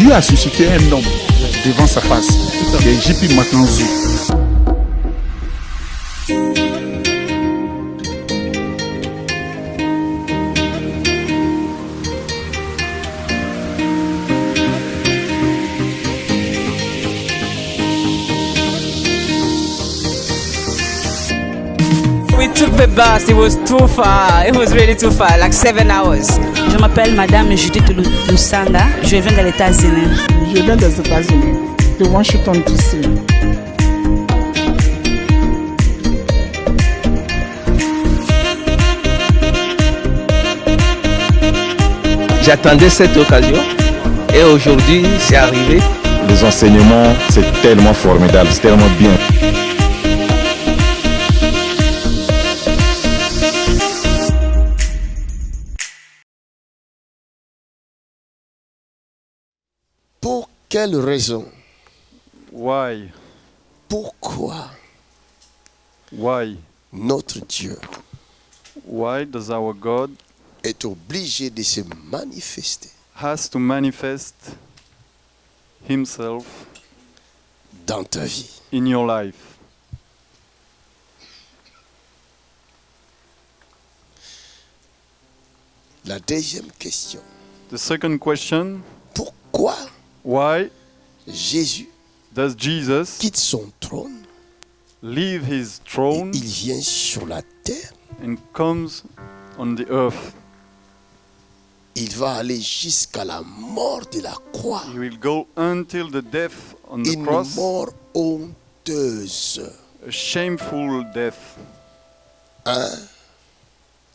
Dieu a suscité un homme devant sa face, qui est J.P. Matanzou. We took the bus, it was too far, it was really too far, like 7 hours. Je m'appelle Madame Judith Lusanga, je viens des États-Unis. Je viens des États-Unis, de Washington DC. J'attendais cette occasion et aujourd'hui c'est arrivé. Les enseignements, c'est tellement formidable, c'est tellement bien. Pour quelle raison? Why? Pourquoi Why? notre Dieu Why does our God est obligé de se manifester has to manifest himself dans ta vie? in your life? La deuxième question. The second question, Pourquoi why Jésus does Jesus quitte son trône leave his et throne il vient sur la terre? and comes on the earth? Il va aller jusqu'à la mort de la croix. He will go until the death on the Une cross, mort honteuse. a shameful death. Hein?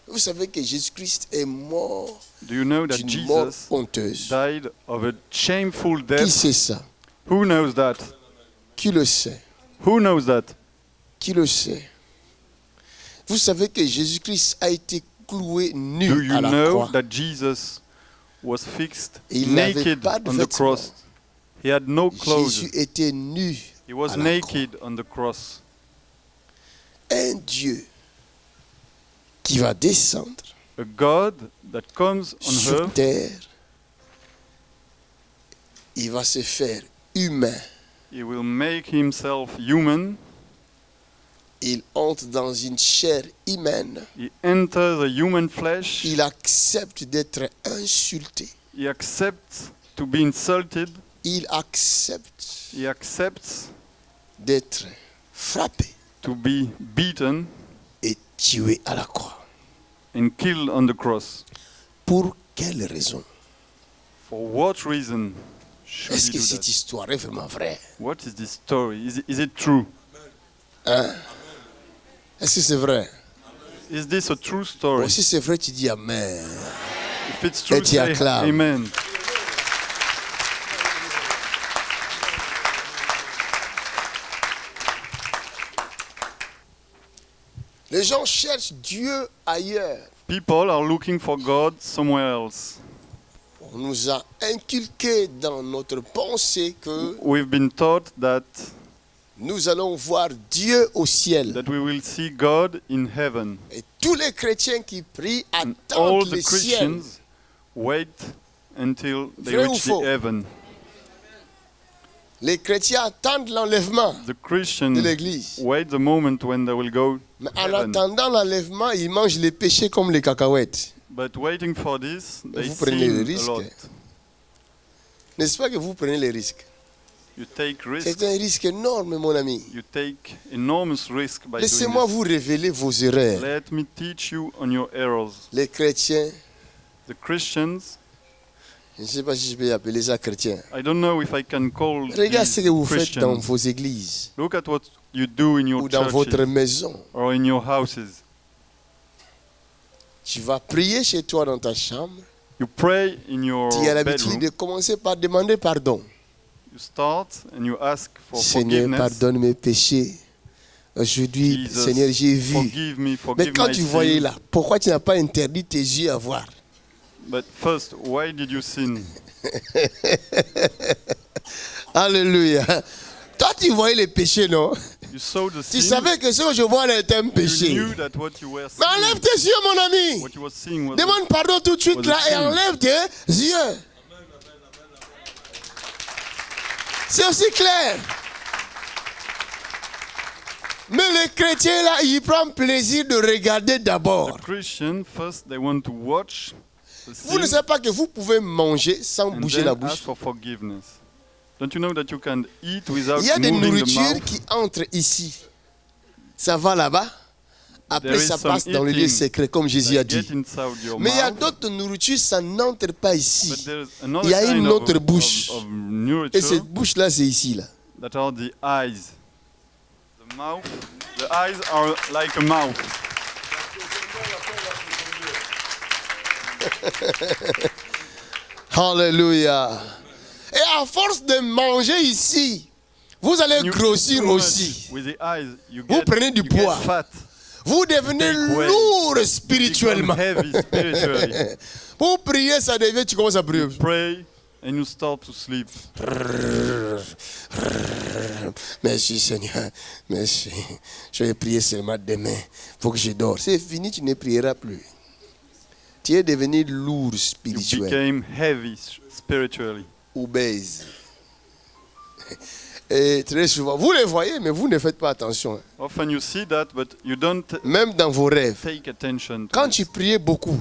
Vous savez que Jésus-Christ est mort Do you know that d'une mort Jesus honteuse. died of a shameful Qui death? sait ça? Who knows that? Qui le sait? Who knows that? Qui le sait? Vous savez que Jésus-Christ a été cloué nu Do you à la know croix. that Jesus was fixed Il n'avait naked pas de on the vêtements. cross? He had no clothes. Jésus était nu. He was à la naked on the cross. Un Dieu qui va descendre A God that comes on sur earth, terre, il va se faire humain. he will make himself human. Il entre dans une chair humaine. He enters a human flesh. Il accepte d'être insulté. He accepts to be insulted. Il accepte He accepts d'être frappé to be beaten et tué à la croix. and killed on the cross. Pour quelle raison? For what reason should Est-ce he que do cette that? histoire est vraiment vraie? What is this story? Is it true? Hein? Est-ce que c'est vrai? Is this a true story? Si c'est vrai, tu dis Amen. If it's true, Et tu say acclames. amen. Les gens cherchent Dieu ailleurs. People are looking for God somewhere else. On nous a inculqué dans notre pensée que We've been taught that nous allons voir Dieu au ciel. we will see God in heaven. Et tous les chrétiens qui prient And all attendent the le ciel. Christians wait until they Vrai ou reach faux? the heaven. Les chrétiens attendent l'enlèvement The Christians de l'église. wait the moment when they will go Mais to en heaven. attendant l'enlèvement, ils mangent les péchés comme les cacahuètes. But waiting for this, they Vous prenez le sin a risque. lot. N'est-ce pas que vous prenez les risques? You take risks. C'est un risque énorme, mon ami. You take enormous risk by doing Laissez-moi this. vous révéler vos erreurs. Let me teach you on your errors. Les chrétiens, The Christians, je ne sais pas si je peux appeler ça chrétien. I don't know if I can call Regarde ce these que vous faites Christians. dans vos églises Look at what you do in your ou dans votre churches maison. or in your houses. Tu vas prier chez toi dans ta chambre. You pray in your Tu as l'habitude bedroom. de commencer par demander pardon. You start and you ask for Seigneur, forgiveness. pardonne mes péchés. Aujourd'hui, Jesus, Seigneur, j'ai vu. forgive me, Mais forgive quand my tu voyais sins. là, pourquoi tu n'as pas interdit tes yeux à voir? But first, why did you sin? Alléluia. Toi, tu voyais les péchés, non? You saw the Tu sin. savais que ce que je vois là est un You péché. knew that what you were Mais enlève seeing, tes yeux, mon ami. what you were seeing was Demande pardon tout de suite was là a et sin. enlève tes yeux. C'est aussi clair. Mais les chrétiens là, ils prennent plaisir de regarder d'abord. The Christian, first they want to watch the Vous ne sin savez pas que vous pouvez manger sans and bouger la then ask bouche. for forgiveness. Don't you know that you can eat without Il y a des moving the nourritures mouth? qui entrent ici. Ça va là-bas. Après, There is ça some passe dans le lieu eating secret, comme Jésus a that dit. get inside your Mais il y a mouth, d'autres nourritures, ça n'entre pas but ici. there's Il another y a une kind autre bouche. of Et nourriture cette bouche-là, c'est ici. Là. that are the eyes. The mouth, the eyes are like a mouth. Alléluia. Et à force de manger ici, vous allez When you eat grossir too much aussi. with the eyes, you Vous get, prenez du you get poids. fat. Vous devenez Take weight. lourd Become spirituellement. heavy spiritually. Pour prier, ça devient, tu commences à prier. Pray and you start to sleep. Merci Seigneur, merci. Je vais prier seulement demain pour que je dors. C'est fini, tu ne prieras plus. Tu es devenu lourd You spirituel, became heavy spiritually. obèse. Et très souvent, vous les voyez, mais vous ne faites pas attention. Often you see that, but you don't Même dans vos rêves. take attention to Quand it. tu priais beaucoup,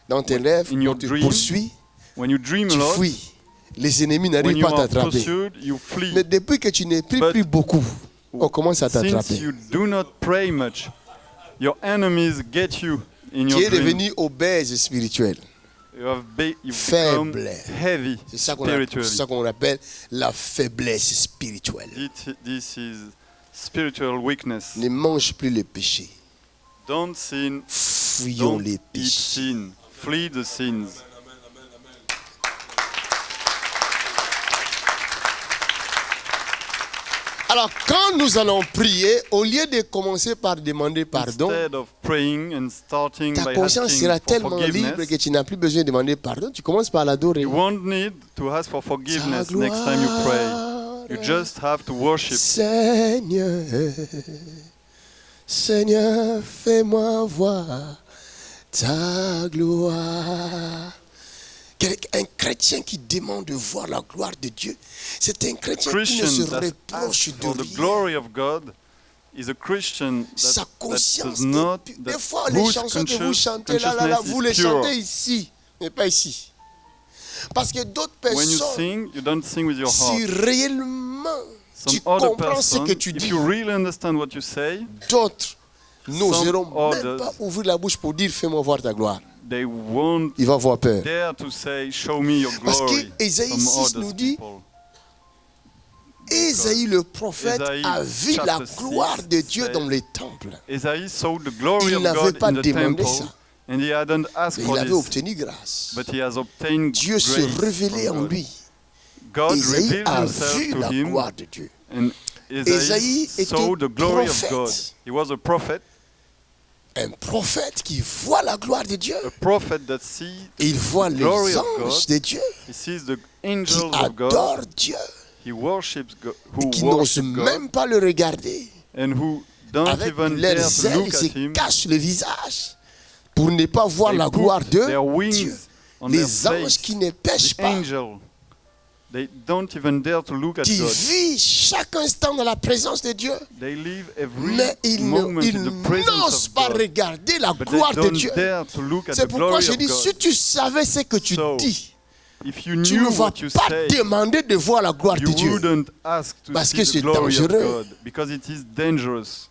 dans tes rêves, In your on te dream, poursuit, When you dream a tu lot, fuis. Les ennemis when n'arrivent you pas à are t'attraper. pursued, you flee. Mais depuis que tu ne pries But plus beaucoup, on commence à Since t'attraper. you do not pray much, your enemies get you in Tu your es dream. devenu obèse spirituel. You've become Faible. heavy C'est ça spiritually. qu'on appelle la faiblesse spirituelle. This is spiritual weakness. Ne mange plus le péché. Don't sin. Fuyons Don't les eat péchés. sin. Flee the sins. Alors, quand nous allons prier, au lieu de commencer par demander pardon, Instead of praying and starting ta by conscience asking sera for tellement libre que forgiveness, tu n'as plus besoin de demander pardon. Tu commences par l'adorer. you won't need to ask for forgiveness next time you pray. You just have to worship. Seigneur, Seigneur, fais-moi voir ta gloire. Un chrétien qui demande de voir la gloire de Dieu, c'est un chrétien qui ne se Christian that reproche asks de for the rien. glory of God is a Christian Sa that conscience does not, est pure. Des that fois, les whose chansons que vous chantez là, consciousness vous is les pure. chantez ici, mais pas ici. Parce que d'autres When you personnes, sing, you don't sing with your si heart. réellement Some tu other comprends ce person, que tu if dis, you really understand what you say, d'autres n'oseront même others- pas ouvrir la bouche pour dire fais-moi voir ta gloire. they won't Il va avoir peur. dare to say, show me your Parce glory. que Ésaïe Some 6 other nous dit, people. Ésaïe le prophète Ésaïe, a vu la chapter 6, gloire de Dieu says- dans les temples. Isaiah saw the glory Il of n'avait God pas in the demandé temple, ça. and he hadn't asked Mais for il avait this, obtenu grâce. but he has obtained Dieu se grace révélait from en God. lui. God Ésaïe revealed a himself vu to la him, gloire de Dieu. and Ésaïe Isaiah était saw the glory of God. prophète. He was a prophet Un prophète qui voit la gloire de Dieu. a prophet that sees, Il voit les glory of anges God. de Dieu he sees the qui angels of God, adorent Dieu he worships God, et who qui n'osent worship God, même pas le regarder. and who don't Avec even dare leurs to ailes, look ils at se him. cachent le visage pour ne pas voir They la put gloire de their wings Dieu. on their Les anges face. qui ne pêchent The pas, angel, they don't even dare to look at qui God. vivent chaque instant dans la présence de Dieu, They live every mais ils moment in the presence n'osent of pas God. regarder la But gloire they de don't Dieu. dare to look at C'est the pourquoi glory je of dis, God. si tu savais ce que tu So, dis, If you tu ne knew vas what you pas say, demander de voir la gloire de you Dieu. wouldn't ask to Parce see que the c'est glory of dangereux. God, because it is dangerous.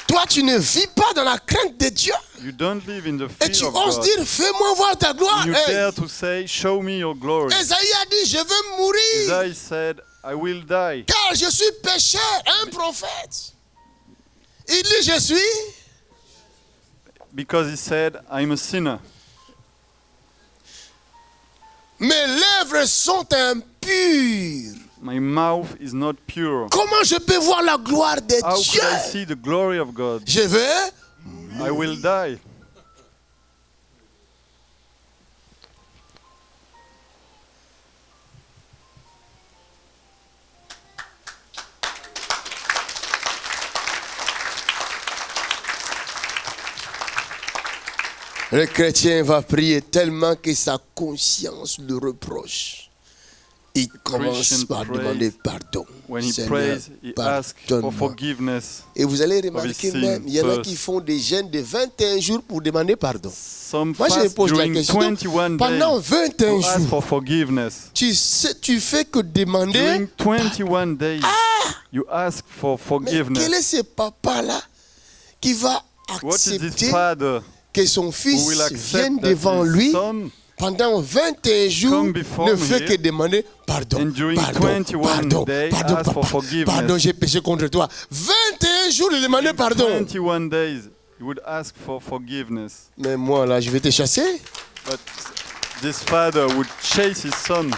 Toi, tu ne vis pas dans la crainte de Dieu. You don't live in the Et tu fear of oses God. dire, fais-moi voir ta gloire. You Hey, dare to say, show me your glory. Esaïe a dit, je veux mourir, Isaiah said, I will die, car je suis pécheur, un prophète. Il dit, je suis. because he said, I'm a sinner. Mes lèvres sont impures. My mouth is not pure. Comment je peux voir la gloire de How Dieu? could I see the glory of God? Je vais. I will die. Le chrétien va prier tellement que sa conscience le reproche. Il commence par demander pardon. When he Seigneur, prays, he asks for pardonne-moi. forgiveness. Et vous allez of his remarquer sin même, il y en a first. qui font des jeûnes de 21 jours pour demander pardon. Some Moi, je me fast pose la during question. 21 Pendant days 21 to ask jours, for forgiveness. tu fais que demander. During 21 days, you ask for Mais quel forgiveness. est ce papa-là qui va What is this accepter father que son who fils will vienne accept that devant his lui son pendant 21 jours, come before ne me fait here, que demander pardon, and during pardon, 21 pardon, days pardon, ask for papa, forgiveness. pardon, j'ai péché contre toi. 21 jours de demander pardon. 21 days, you would ask for forgiveness. Mais moi là, je vais te chasser. But this father would chase his son.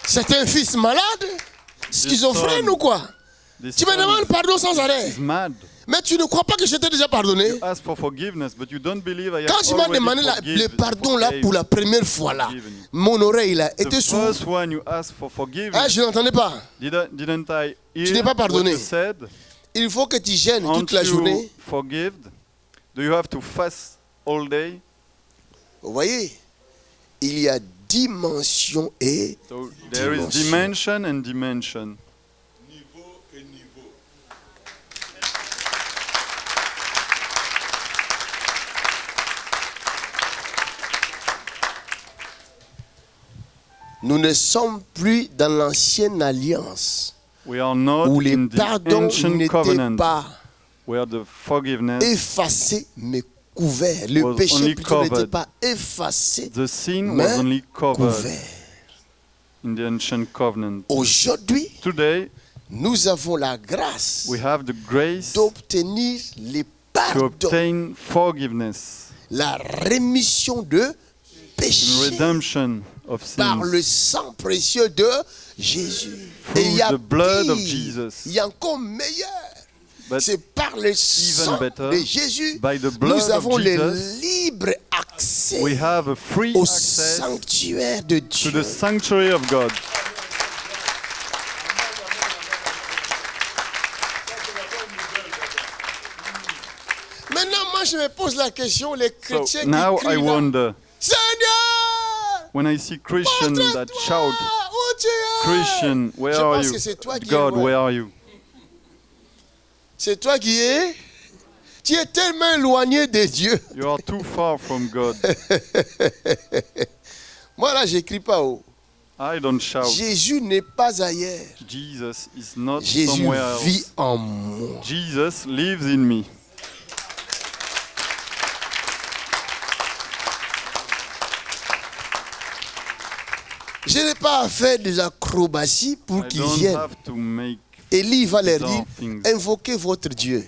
C'est un fils malade, schizophrène son- ou quoi? This Tu me son demandes pardon sans arrêt. is mad. Mais tu ne crois pas que je t'ai déjà pardonné? You ask for forgiveness, but you don't believe I Quand have tu m'as already demandé le pardon là pour la première fois là, mon oreille là The était sourde. first one you ask for Ah, forgiveness. je n'entendais pas. Didn't I hear Tu n'es pas pardonné. what you said? Il faut que tu gênes toute Aren't la you journée. forgiven? Do you have to fast all day? Vous voyez, il y a dimension et So there is dimension and dimension. nous ne sommes plus dans l'ancienne alliance We are not où les in the pardons ancient n'étaient covenant pas where the forgiveness, effacés mais couverts. Le was péché only plutôt n'était covered. pas effacé the sin mais was only covered couvert. in the ancient covenant. Aujourd'hui, Today nous avons la grâce we have the grace d'obtenir les to pardons, obtain forgiveness, la rémission de and péché redemption of par sins. le sang précieux de Jésus. Et il y a the blood of pire, Jesus. il y a encore meilleur. But C'est par le sang better, de Jésus, by the blood nous avons of le Jesus, libre accès we have a free au access sanctuaire de to Dieu. the sanctuary of God. Maintenant, moi, je me pose la question, les So chrétiens now qui I crient là, wonder, Seigneur, when I see Christians that montre-toi shout, où tu es. Christian, where Je are pense you? que c'est toi qui es God, loin. where are you? C'est toi qui es. Tu es tellement éloigné de Dieu. You are too far from God. Moi là, j'écris pas haut. I don't shout. Jésus n'est pas ailleurs. Jesus is not Jésus somewhere vit else. en moi. Jesus lives in me. Je n'ai pas à faire des acrobaties pour I qu'ils don't viennent. have to make Élie va leur dire, bizarre things. invoquez votre Dieu.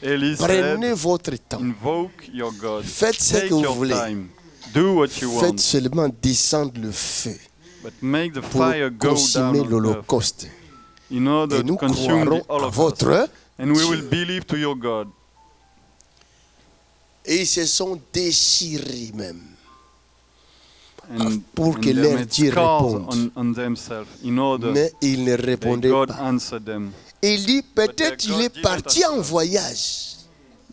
Eli Prenez said, votre temps. invoke your God. Faites ce Take que vous your voulez. time. Do what you Faites want. seulement descendre le feu But make the pour fire go down consumer on earth l'Holocauste. in order Et nous to consume croirons the à Holocaust. votre... And we Dieu. will believe to your God. Et ils se sont déchirés même. And, Pour and que they leur made Dieu scars réponde. on themselves in order Mais ils ne that répondaient God pas. answered them. Il dit, peut-être their il est God parti didn't en answer. voyage.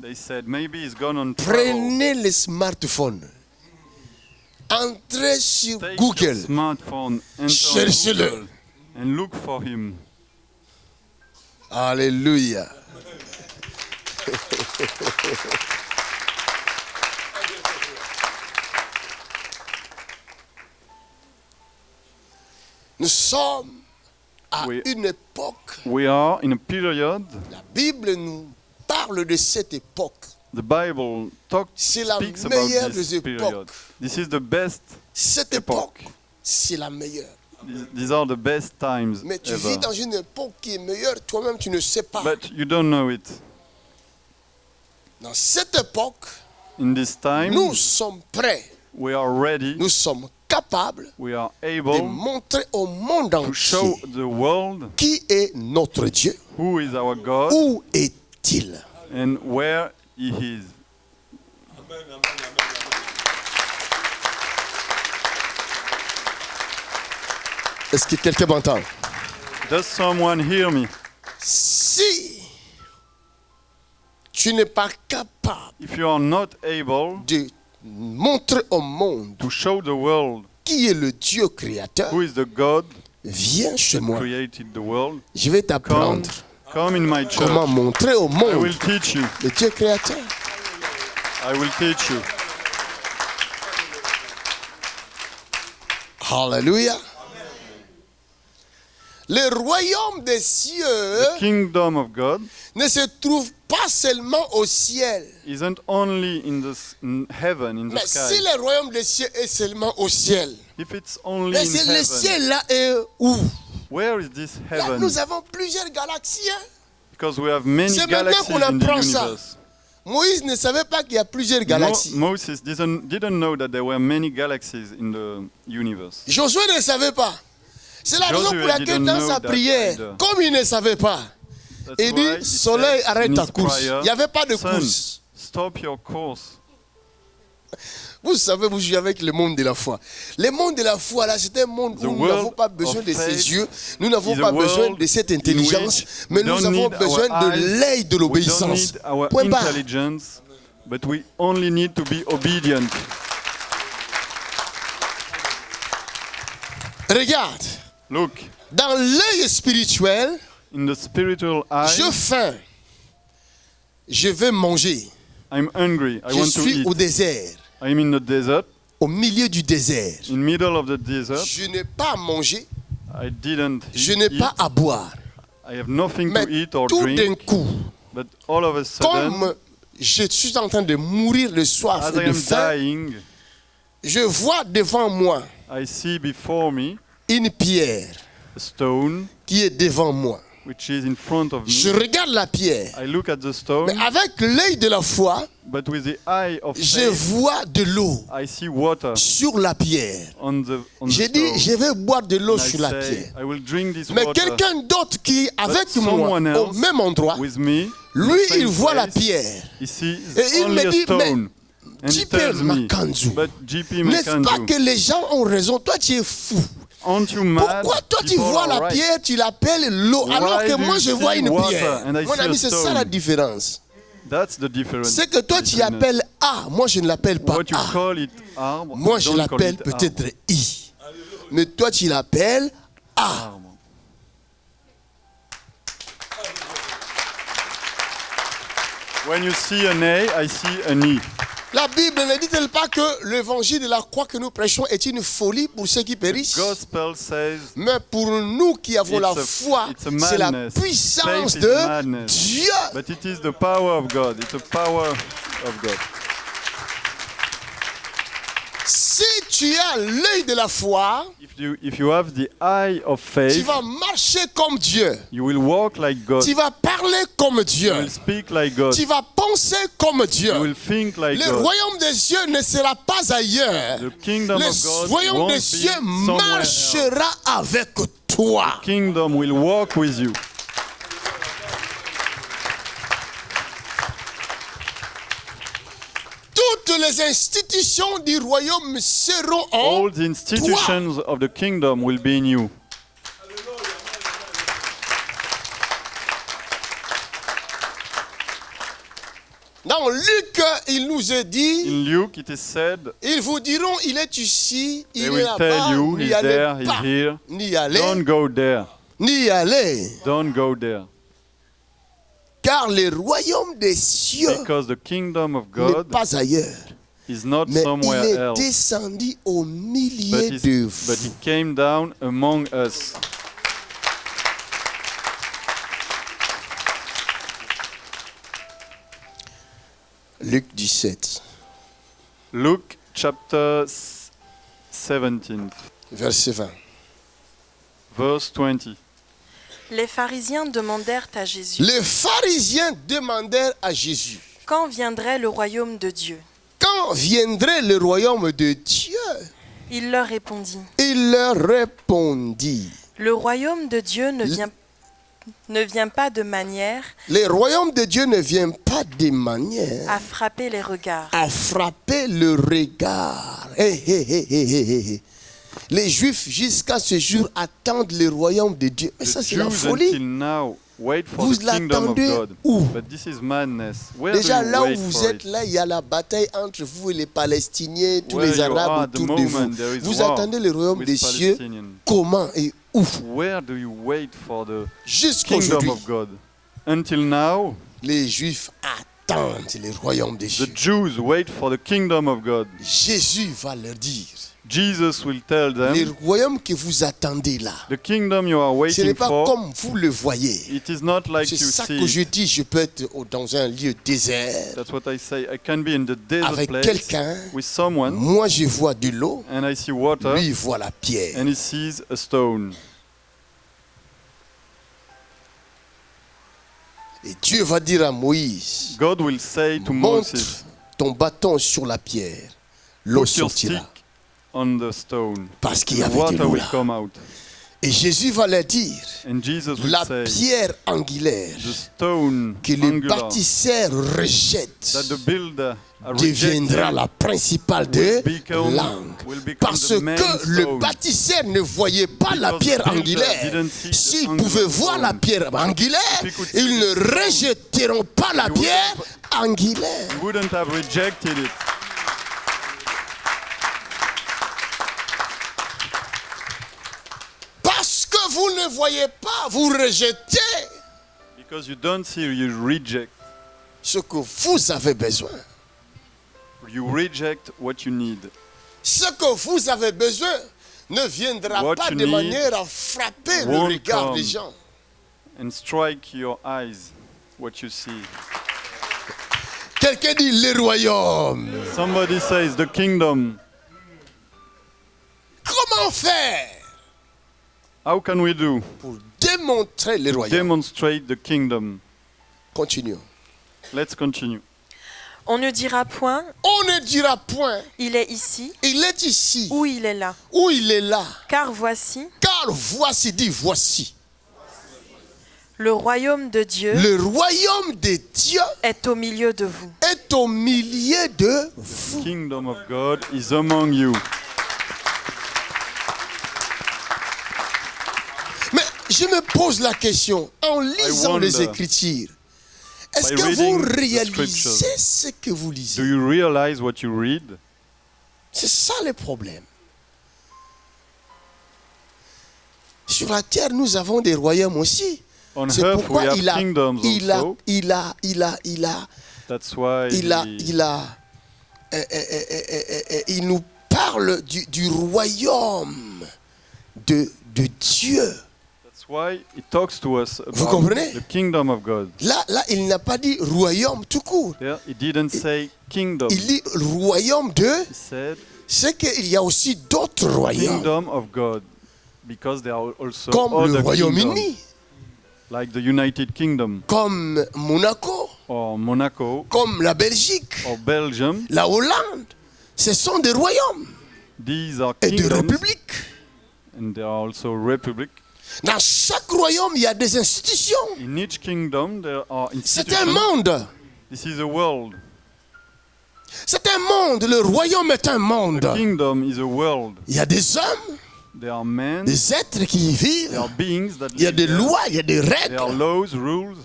They said, maybe he's gone on travel. Prenez le smartphone. Entrez sur Take Google. your smartphone, enter on Cherchez-le. Google and look for him. Alléluia. Nous sommes à Oui. une époque, We are in a period, la Bible nous parle de cette époque. the Bible C'est la speaks about meilleure this des period. époques. This is the best, Cette époque, c'est la meilleure. these are the best times Mais tu ever. vis dans une époque qui est meilleure, toi-même tu ne sais pas. But you don't know it. Dans cette époque, In this time, nous sommes prêts, we are ready, nous sommes capables we are de able montrer au monde to show entier the world qui est notre Dieu. who is our God Où est-il? and where he is. Est-ce que quelqu'un m'entend? Does someone hear me? Si tu n'es pas capable if you are not able de montrer au monde to show the world qui est le Dieu créateur, who is the God viens chez who moi. created the world, Je vais t'apprendre come in my comment church. montrer au I monde will teach you. le Dieu créateur. I will teach you. Alléluia. Le royaume des cieux The kingdom of God ne se trouve pas seulement au ciel. isn't only in heaven, in the Mais sky. si le royaume des cieux est seulement au ciel, If it's only mais in c'est le heaven, ciel là est où? where is this Là, heaven? nous avons plusieurs galaxies. Hein. Because we have many C'est maintenant galaxies qu'on in the apprend ça. universe. Moïse ne savait pas qu'il y a plusieurs galaxies. Moses didn't know that there were many galaxies in the universe. Josué ne savait pas. C'est la raison Josué pour laquelle didn't dans know sa that prière, either. comme il ne savait pas, That's il why he dit, soleil, said arrête in ta his course. prayer, Il n'y avait pas de Sun, course. stop your course. Vous savez, vous jouez avec le monde de la foi. Le monde de la foi, là, c'est un monde The où nous world n'avons pas besoin of de ses faith yeux, nous n'avons is a pas besoin world de cette in intelligence, which mais we nous don't avons need besoin our de eyes, l'œil de We don't l'obéissance. need our Point barre. intelligence, but we only need to be obedient. Regarde, Look, dans l'œil spirituel, in the spiritual eye, j'ai faim, je vais manger, I'm hungry. I je want to suis eat. au désert, I'm in the desert, au milieu du désert. in middle of the desert. Je n'ai pas à manger, I didn't je n'ai eat. pas à boire. I have nothing Mais to eat or tout d'un drink. coup, But all of a sudden, comme je suis en train de mourir de soif as et I de am faim, dying, je vois devant moi I see before me une pierre a stone qui est devant moi. which is in front of Je me. regarde la pierre, I look at the stone, mais avec l'œil de la foi, but with the eye of je faith, vois de l'eau I see water sur la pierre. on the J'ai dit, stone. je vais boire de l'eau And I sur la say, pierre. I will drink this Mais water quelqu'un d'autre qui est avec moi someone au else même endroit, with me. lui, the same il voit la place. pierre. He sees Et il only me a dit, stone. And he JP tells me, Makanzu, but JP n'est-ce pas Makanzu, que les gens ont raison? Toi, tu es fou. aren't you mad? Pourquoi toi tu People vois are la right. pierre, tu l'appelles l'eau, alors Why que do moi you je vois see une water pierre? and I Mon see a ami, c'est ça stone? la différence. That's the difference. C'est que toi tu between us. appelles A, moi je ne l'appelle pas What you A. call it arbre, Moi you je don't call l'appelle it peut-être arbre. I. Mais toi tu l'appelles A. Arbre. When you see an A, I see an E. La Bible ne dit-elle pas que l'évangile de la croix que nous prêchons est une folie pour ceux qui périssent? Gospel says Mais pour nous qui avons la foi, it's a c'est la madness. puissance Faith is de madness. Dieu. But it is the power of God. It's the power of God. Si tu as l'œil de la foi, If you have the eye of tu faith, vas marcher comme Dieu. you will walk like God. Tu vas parler comme Dieu. You will speak like God. Tu vas penser comme Dieu. You will think like Le God. royaume des cieux ne sera pas ailleurs. The kingdom Le of God royaume won't des be cieux somewhere else. marchera avec toi. Kingdom will walk with you. Toutes les institutions du royaume seront en All the institutions of the kingdom will be in you. Dans Luc, il nous est dit, In Luke, it is said, ils vous diront, il est ici, they il est will tell là-bas, you, n'y he's allez there, he's pas, here. n'y allez, Don't go there. n'y allez. Don't go there. Car le royaume des cieux Because the kingdom of n'est God pas ailleurs, is not mais il somewhere est else. descendu au milieu But de he vous. came down among us. Luc 17, Luke chapter 17, verset 20. verse 20. Les pharisiens demandèrent à Jésus, Les pharisiens demandèrent à Jésus, quand viendrait le royaume de Dieu? quand viendrait le royaume de Dieu? Il leur répondit, Il leur répondit, le royaume de Dieu ne vient pas de manière le royaume de Dieu ne vient pas de manière à frapper les regards. à frapper le regard. Hé, hé, hé, hé, hé, hé. Les Juifs jusqu'à ce jour attendent le royaume de Dieu. Mais The ça c'est la Jews folie. until now wait for Vous the kingdom of l'attendez God. où? But this is madness. Where Déjà do you là où wait vous for êtes, it? là, il y a la bataille entre vous et les Palestiniens, tous Where les you are Arabes at the autour de moment, vous. there is Vous war attendez le royaume with des cieux. Palestinians. Comment et où? Where do you wait for the Jusqu'à kingdom aujourd'hui, of God? Until now, les Juifs attendent le royaume des the cieux. Jews wait for the kingdom of God. Jésus va leur dire, Jesus will tell le them, royaume que vous attendez là, the kingdom you are ce n'est waiting pas for, comme vous le voyez. it is not like C'est you ça see que je it. dis, je peux être dans un lieu désert That's what I say. I can be in the desert avec place quelqu'un. with someone, Moi, je vois de l'eau, and I see water, lui, il voit la pierre. and he sees a stone. Et Dieu va dire à Moïse, God will say to monte Moses, ton bâton sur la pierre, l'eau put your sortira. stick on the stone, Parce qu'il y the avait de water l'eau will là. come out. Et Jésus va leur dire, And Jesus will la say, pierre angulaire the stone que le angular bâtisseur rejette that the builder deviendra rejected la principale de become- langue. will become Parce the main que le stone. bâtisseur ne voyait pas la Because pierre the builder angulaire. didn't see the S'il angular pouvait voir la stone. pierre angulaire, If he could see ils the ne stone, rejetteront pas la he pierre wouldn't- angulaire. He wouldn't have rejected it. Parce que vous ne voyez pas, vous rejetez Because you don't see, you reject. ce que vous avez besoin. You reject what you need. Ce que vous avez besoin ne viendra What pas you de need manière à frapper le won't regard come. des gens. And strike your eyes, what you see. Quelqu'un dit le royaume. Somebody says the kingdom. Comment faire How can we do? pour démontrer le royaume? Demonstrate the kingdom. Continuons. Let's continue. On ne dira point, On ne dira point, il est ici, il est ici, ou il est là. ou il est là. Car voici, Car voici, dit voici. le royaume de Dieu Le royaume de Dieu est au milieu de vous. est au milieu de vous. The kingdom of God is among you. Mais je me pose la question, en lisant wonder, les Écritures, est-ce by que vous reading the réalisez scriptures, ce que vous Do lisez? you realize what you read? C'est ça le problème. Sur la terre, nous avons des royaumes aussi. On C'est earth we pourquoi have il a, kingdoms il a, also. il a, il a, il a, That's why il nous parle du royaume de Dieu. that's why it talks to us Vous about comprenez? the kingdom of God. Là, il n'a pas dit royaume tout court. There, it didn't say kingdom. Il dit royaume de, He said c'est qu'il y a aussi d'autres royaumes, kingdom of God, because there are also comme le other Royaume-Uni, kingdoms, like the United Kingdom comme Monaco, or Monaco comme la Belgique, or Belgium. la Hollande. Ce sont des royaumes These are et des kingdoms, républiques. and there are also republic. Dans chaque royaume, il y a des institutions. In each kingdom, there are C'est un institutions. monde. This is a world. C'est un monde. Le royaume est un The monde. kingdom is a world. Il y a des hommes, There are men. des êtres qui y There are vivent. beings that Il y a live des there. lois, il y a des There are règles. laws, rules.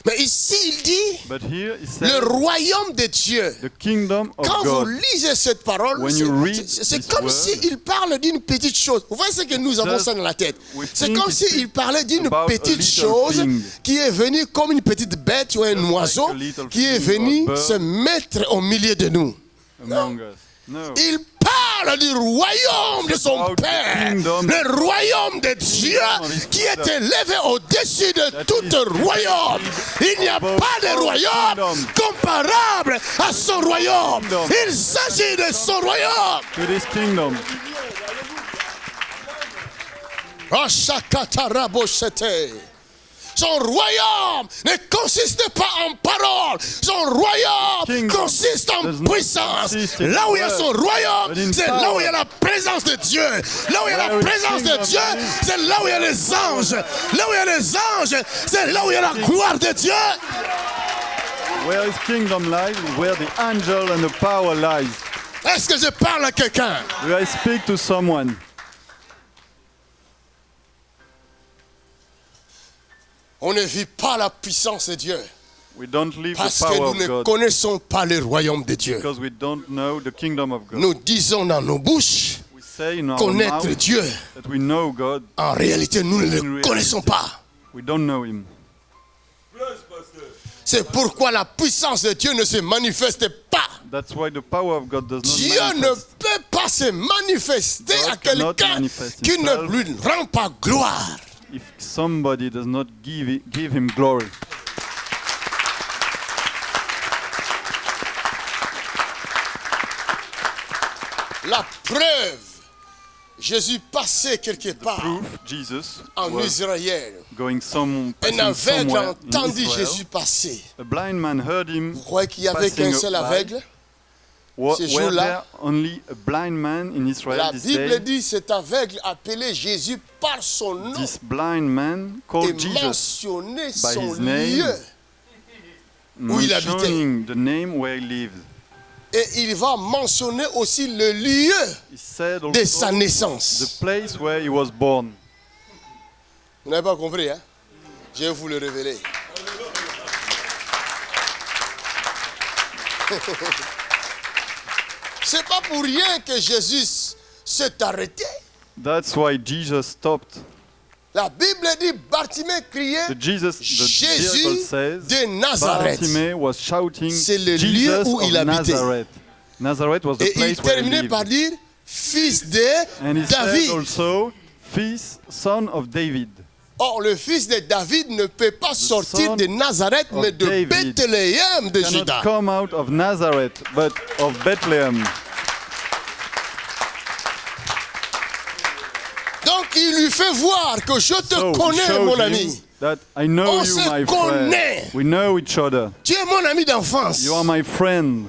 Mais ici, il dit But here it le says royaume de Dieu. the kingdom of Quand vous God. lisez cette parole, When you read c'est this comme word, s'il parle d'une petite chose. Vous voyez ce que nous avons just ça dans la tête. we C'est think comme it s'il speaks parlait d'une about a petite little chose thing. qui est venue comme une petite bête ou un Just like oiseau a little qui est thing or venu bird. se mettre au milieu de nous. Among us. No. Il parle du royaume de son About the Père, kingdom. le royaume de Dieu of his qui est Father. élevé au-dessus de That tout is royaume. Il n'y a above pas de all royaume kingdom. comparable à son royaume. Kingdom. Il s'agit de son royaume. To this kingdom. Ashakataraboshete. Son royaume ne consiste pas en paroles. Son royaume Kingdom consiste en does not puissance. consist in Là où il y a word, son but in royaume, c'est là où il y a power. la présence de Dieu. Là où il y a la Where his présence de kingdom Dieu, is. c'est là où il y a les anges. Là où il y a les anges, c'est là où il y a la gloire de Dieu. Where his kingdom lies is where the angel and the power lies. Est-ce que je parle à quelqu'un? Do I speak to someone? On ne vit pas la puissance de Dieu. We don't live the Parce que power nous of ne God. connaissons pas le royaume de Dieu. Because we don't know the kingdom of God. Nous disons dans nos bouches We say in our connaître mouth Dieu. that we know God. En réalité, nous ne In le reality, connaissons pas. We don't know Him. C'est pourquoi la puissance de Dieu ne se manifeste pas. That's why the power of God does not Dieu ne manifest. peut pas se manifester God à cannot quelqu'un manifest qui ne himself. lui rend pas gloire. If somebody does not give Him glory. La preuve, Jésus passait quelque part Proof, Jesus en was Israël. going Un passing aveugle somewhere in entendit Israel. Jésus passer. A blind man heard him. Vous croyez qu'il n'y avait qu'un Passing seul by. aveugle? Ces Were jours-là, there only a blind man in Israel la this Bible day? dit cet aveugle appelait Jésus par son nom This blind man et called Jesus mentionnait by son his name, lieu où il habitait. mentioning the name where he lived. Et il va mentionner aussi le lieu He said de sa also naissance. the place where he was born. Vous n'avez pas compris, hein? Je vais vous le révéler. C'est pas pour rien que Jésus s'est arrêté. That's why Jesus stopped. La Bible dit Bartimée criait The dear God Jésus says de Nazareth. Bartimée was shouting C'est le lieu Jesus où il of habitait. Nazareth. Nazareth was the Et il place where he terminait lived. par dire fils de And he David. said also, son of David. Or, le fils de David ne peut pas sortir son de Nazareth, of mais de David Bethléem de Cannot Juda. come out of Nazareth, but of Bethlehem. Donc, il lui fait voir que je te So he connais, showed mon him ami. that I know On you, se my connaît. friend. We know each other. Tu es mon ami d'enfance. You are my friend.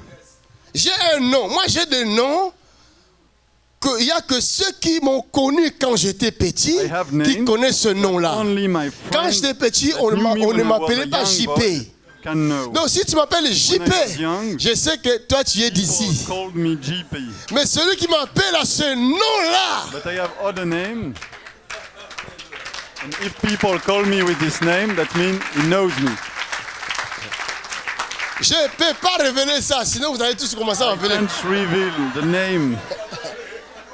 J'ai un nom. Moi, j'ai des noms qu'il n'y a que ceux qui m'ont connu quand j'étais petit I have qui names connaissent ce nom-là. Only my Quand friend j'étais petit, that on knew me ne when I was m'appelait a pas young JP. boy can know. Donc, si tu m'appelles JP, When I was young, je sais que toi, tu es People d'ici. called me GP. Mais celui qui m'appelle à ce nom-là, But I have other name. And if people call me with this name, that means he knows me. je ne peux pas révéler ça, sinon vous allez tous commencer à I m'appeler. can't reveal the name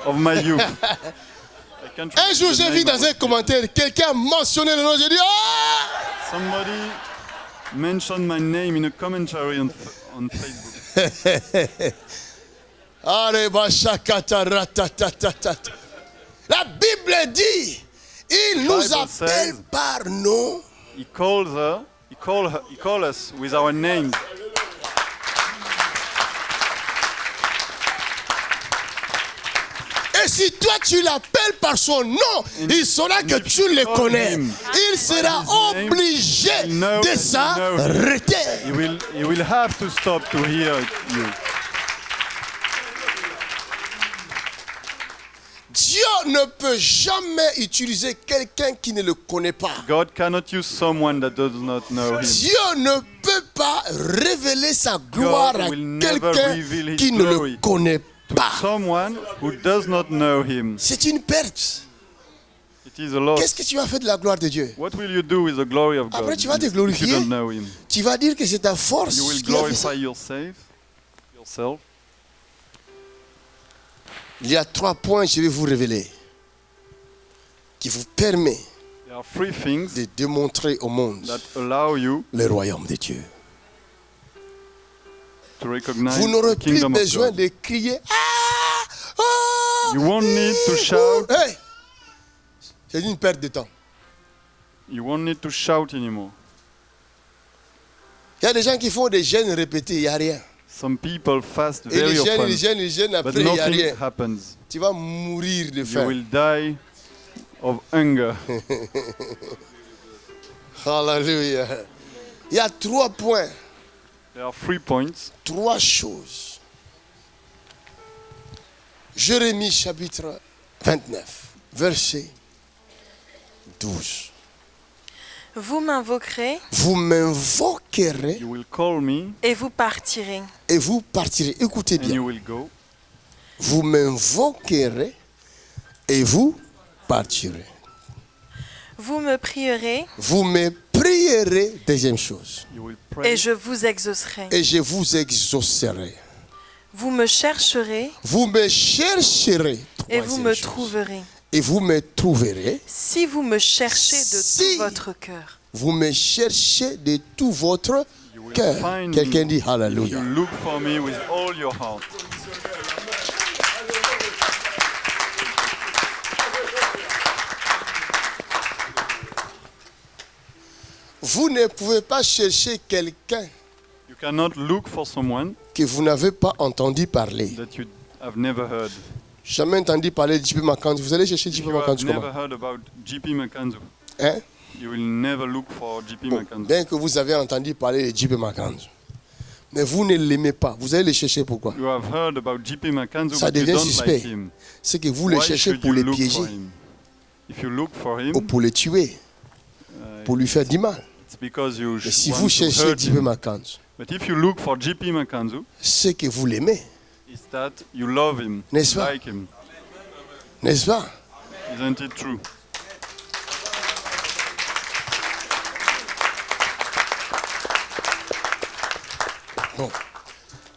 of my youth. I can't Un reveal jour, the j'ai name vu of dans un it. commentaire, quelqu'un a mentionné le nom, j'ai dit ah! Somebody mentioned my name in a commentary on Facebook. Allez, bachakata, ratatatata. La Bible dit, il nous Bible appelle says- par nom. He calls her. He call us with our names. Et si toi tu l'appelles par son nom, il saura que if tu you le call connais. him Il sera his name, obligé he'll know de that you know him. s'arrêter. He will have to stop to hear you. Dieu ne peut jamais utiliser quelqu'un qui ne le connaît pas. God cannot use someone that does not know Him. Dieu ne peut pas révéler sa gloire à will never quelqu'un reveal his qui ne le glory connaît To pas. someone who does not know Him, C'est une perte. it is a loss. Qu'est-ce que tu vas faire de la gloire de Dieu? What will you do with the glory of God Après, tu vas te if you glorifier. don't know Him? Tu vas dire que c'est ta force You will qui a fait ça. glorify yourself. Il y a 3 points que je vais vous révéler qui vous permet There are 3 things de démontrer au monde that allow you le royaume de Dieu. to recognize Vous n'aurez the plus kingdom of besoin God. de crier ah, ah, You won't need to shout. Hey! C'est une perte de temps. You won't need to shout anymore. Il y a des gens qui font des jeûnes répétés, il n'y a rien. Some people fast Et very les often, jeûnes, but après, il n'y a nothing rien. happens. Tu vas mourir de You faim. will die of hunger. Hallelujah. Il y a 3 points, There are 3 points. 3 choses. Jérémie chapitre 29, verset 12. Vous m'invoquerez Vous m'invoquerez You will call me et vous partirez. et vous partirez. Écoutez and you bien. will go. Vous m'invoquerez et vous partirez. Vous me prierez Vous me prierez prierai, deuxième chose, You will pray. et je vous exaucerai. et je vous exaucerai. Vous me chercherez Vous me chercherez, et vous troisième me chose, trouverez. et vous me trouverez. Si vous me cherchez de Si. tout votre cœur. Vous me cherchez de tout votre You will cœur. find Quelqu'un me dit if you Alléluia. look for me with all your heart. Vous ne pouvez pas chercher quelqu'un You cannot look for someone que vous n'avez pas entendu parler. that you have never heard. Jamais entendu parler de JP Makanzu. Vous allez chercher If JP you have Makanzu never comment? heard about JP Makanzu, Hein? you will never look for JP Bon, Makanzu. bien que vous avez entendu parler de JP Makanzu, mais vous ne l'aimez pas. Vous allez le chercher pourquoi? You have heard about JP Makanzu, Ça but you devient don't suspect. like him. C'est que vous le Why cherchez should pour you le look piéger for him? If you look for him, ou pour le tuer, pour lui faire du mal. it's because you Mais si want vous to cherchez hurt JP him. Makanzu, But if you look for JP Makanzu, c'est que vous l'aimez, it's that you love him, N'est-ce you pas? like him. n'est-ce pas? Isn't it true? Bon.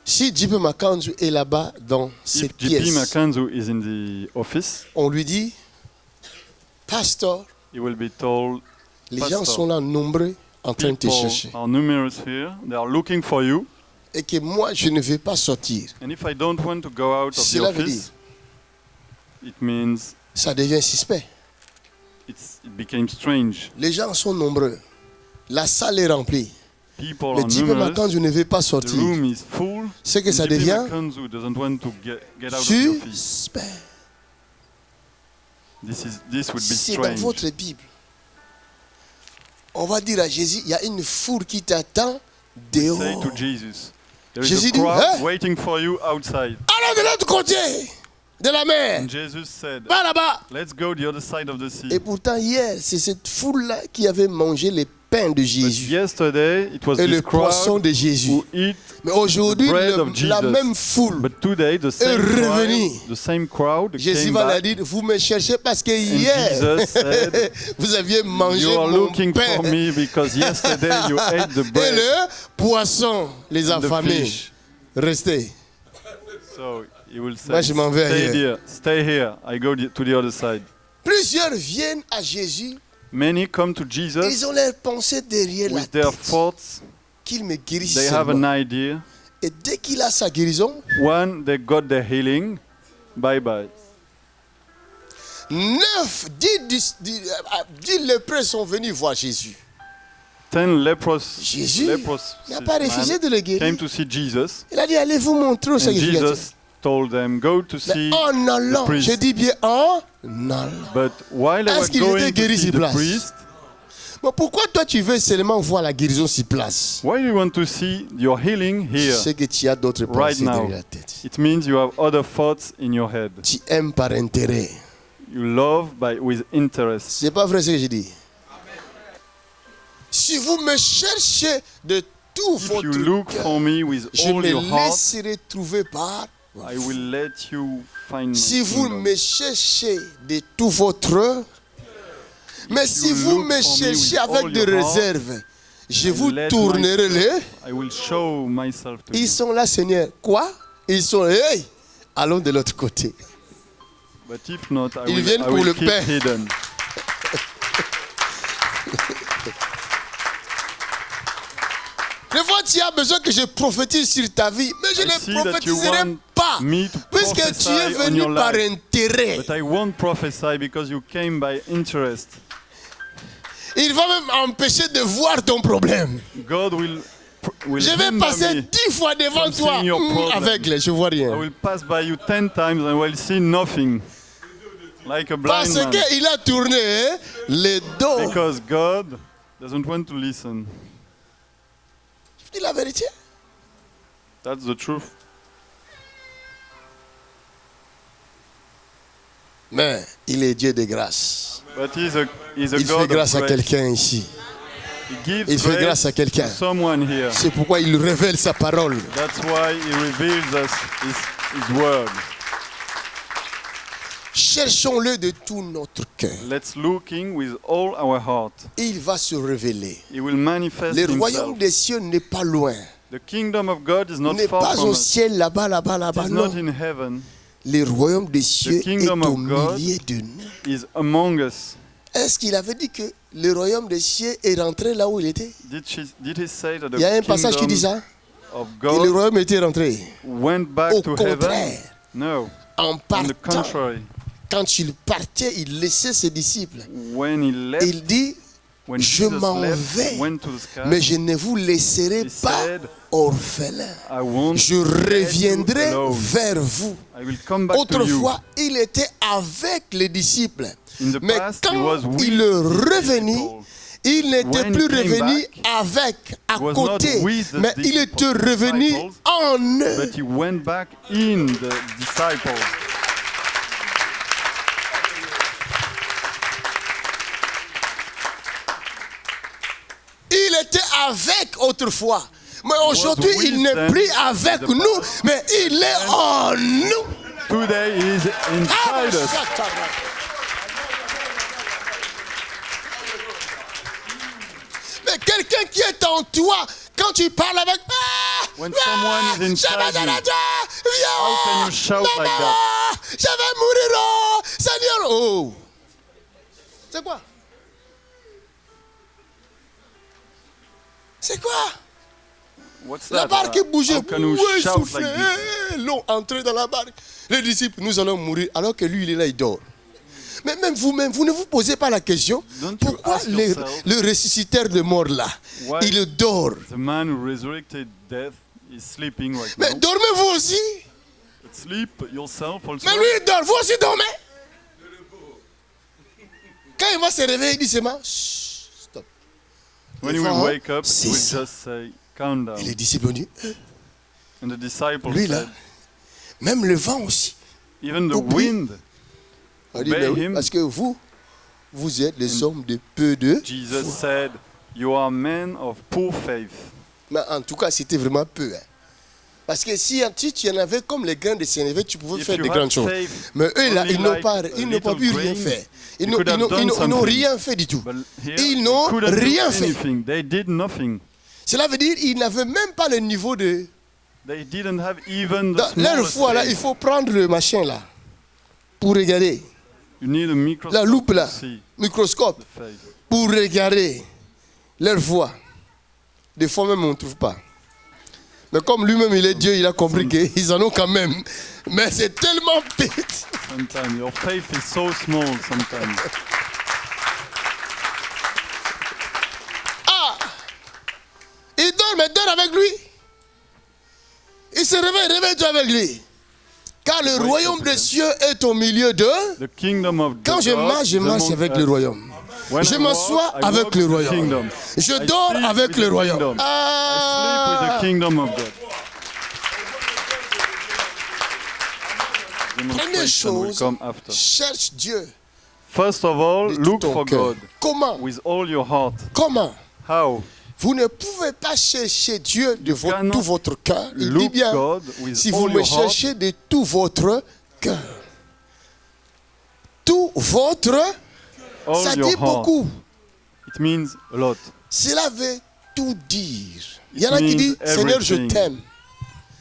Si JP Makanzu est là-bas dans If cette JP pièce, Makanzu is in the office, on lui dit, Pasteur, he will be told, les gens Pasteur, sont là nombreux en train de te people chercher. are numerous here, they are looking for you, Et que moi, je ne vais pas sortir. and if I don't want to go out of the Cela veut dire, office, it means ça devient suspect. it became strange. Les gens sont nombreux. La salle est remplie. People Mais are JP numerous, Makanzu ne veut pas the sortir. room is full, C'est que and ça JP devient Makanzu doesn't want to get out of the office. suspect. This would be C'est dans strange. votre Bible. On va dire à Jésus, il y a une foule qui t'attend Say dehors. to Jesus, there is Jésus a dit, crowd hein? waiting for you outside. Allons de l'autre côté de la mer. And Jesus said, Va là-bas. let's go the other side of the sea. Et pourtant, hier, c'est cette foule-là qui avait mangé les pains de But Jésus yesterday, it was et le this poisson crowd de Jésus. who eat Mais aujourd'hui, the bread of la Jesus. même foule, But today, the same revenu. crowd, the same crowd Jésus came va leur back, dire, vous me cherchez parce que Jesus hier, said, vous aviez mangé you are mon looking pain for me because yesterday you ate the et bread le poisson, les and the affamés. fish. Restez. So he will say, Moi, je m'en vais stay ailleurs. here, stay here. I go to the other side. Plusieurs viennent à Jésus, Many come to Jesus ils ont leur pensée derrière la with their tête, thoughts. qu'il me guérisse They have seulement. an idea. Et dès qu'il a sa guérison, When they got their healing, bye bye. 10 lépreux sont venus voir Jésus. 10 lepros Jésus n'a pas man refusé de le guérir. came to see Jesus, Il a dit, allez vous montrer au and sacrificateur. Jesus told them, go to Mais see en allant, the priest. je dis bien en allant. But while they Est-ce were qu'il était going to guéri see sur the place? priest, Mais pourquoi toi tu veux seulement voir la guérison sur place? why do you want to see your healing here? C'est que tu as d'autres Right pensées now. derrière la tête. It means you have other thoughts in your head. Tu aimes par intérêt. You love with interest. C'est pas vrai ce que je dis. Si vous me cherchez de tout If votre you look cœur, for me with je all me your heart, laisserai trouver par. I will let you find my Si vous kingdom. me cherchez de tout votre. Mais si you vous look me for me cherchez with avec all des your heart, réserves, je vous let tournerai les. I will show myself to Ils you. sont là, Seigneur. Quoi? Ils sont là. Hey! Allons de l'autre côté. But if not, Ils I viennent pour will le keep pain. hidden. Des fois, tu as besoin que je prophétise sur ta vie, mais je I ne see that you prophétiserai want pas. me to Puisque tu prophesy es on venu your par life. intérêt. But I won't prophesy because you came by interest. Il va même empêcher de voir ton problème. God will Je vais hinder passer me 10 fois devant from toi seeing your problem. aveugle, je vois I rien. will pass by you 10 times and I will see nothing. Like a blind Parce man. qu'il a tourné les dos. Because God doesn't want to listen. Je dis la vérité. That's the truth. Mais il est Dieu de grâce. But he's a Il God fait of grâce à grace. quelqu'un ici. He gives Il fait grace grâce à quelqu'un. to someone here. C'est pourquoi il révèle sa parole. That's why he reveals us his word. Cherchons-le de tout notre cœur. Let's looking with all our heart. Il va se révéler. He will manifest Le royaume himself. des cieux n'est pas loin. The kingdom of God is not N'est far pas from au us. ciel là-bas, là-bas, It là-bas. is not Non. in heaven. Le royaume des cieux est kingdom au of God milieu de nous. Is among us. Est-ce qu'il avait dit que le royaume des cieux est rentré là où il était? Did he say that Il y a un the passage qui dit kingdom ça. of Que le God royaume était rentré. went back Au to contraire, heaven? No. en On the partant, contrary. quand il partait, il laissait ses disciples. When he left, Il dit, when je Jesus m'en left, vais, went to the sky, mais je ne vous laisserai he pas said, orphelins. I won't Je let you reviendrai alone. vers vous. I will come back to you. Autrefois, il était avec les disciples. In the Mais past, he quand was with il est revenu, people. il n'était When plus he came revenu back, avec, à he was côté, not with the mais il était revenu disciples, en eux. But he went back in the disciples. Il était avec autrefois. Mais aujourd'hui, with il n'est them plus avec in the nous, past. mais il est en nous. Today he is inside us. Mais quelqu'un qui est en toi, quand tu parles avec... When someone is inside you, how can you shout like that? Je vais mourir, oh, Seigneur. Oh. C'est quoi? C'est quoi? What's La that? barque bougeait, How can you bouait, shout soufflait, like this? l'eau entrait dans la barque. Les disciples, nous allons mourir, alors que lui, il est là, il dort. Mais même vous-même, vous ne vous posez pas la question, Don't you pourquoi ask yourself, le ressuscitateur de mort là, why il dort? The man who resurrected death is sleeping right Mais now. dormez-vous aussi? But sleep yourself also. Mais lui, il dort, vous aussi dormez? Quand il va se réveiller, il dit seulement, chut, stop. When he Il will va, wake up, he c'est will ça. just say, calm down. Et les disciples ont dit, And the disciples lui là, said, même le vent aussi. even the Oublie. wind. On dit, Obey mais oui, him. parce que vous êtes les hommes de peu de Jesus foi. said, you are men of poor faith. Mais en tout cas, c'était vraiment peu. Hein. Parce que si tu en avais comme les grains de sénévé, tu pouvais If faire you de had grandes choses. faith Mais eux, là, only ils n'ont like pas, a ils n'ont pas pu little rien grain, faire. they could have done Ils n'ont something. rien fait du tout. But here, Ils they n'ont couldn't do rien fait. anything. They did nothing. Cela veut dire qu'ils n'avaient même pas le niveau de... They didn't have even the Dans leur smallest foi, là, faith. il faut prendre le machin, là, pour regarder. You need a microscope La loupe, là, to see microscope, the faith. pour regarder leur foi. Des fois même, on ne trouve pas. Mais comme lui-même, il est Dieu, il a compris qu'ils en ont quand même. Mais c'est tellement petit. Sometimes your faith is so small. Sometimes. Ah! Il dort, mais dort avec lui. Il se réveille, réveille-toi avec lui. Car le royaume des cieux est au milieu de... The kingdom of Quand God je is marche among avec us. le royaume. When Je I m'assois walk, I avec walk le with the royaume. kingdom. Je I dors sleep avec with le the royaume. kingdom. I sleep with the Ah! kingdom of God. Première Demonstration will chose, come after. cherche Dieu. First of all, de tout look ton for cœur. God Comment? with all your heart. Comment? How? Vous ne pouvez pas chercher Dieu de cannot tout votre cœur. Il dit look bien, God with si all vous me your heart. cherchez de tout votre cœur. Tout votre, All ça your dit heart. beaucoup. It means a lot. Cela veut tout dire. Il y en a qui means disent, Seigneur, je everything. t'aime.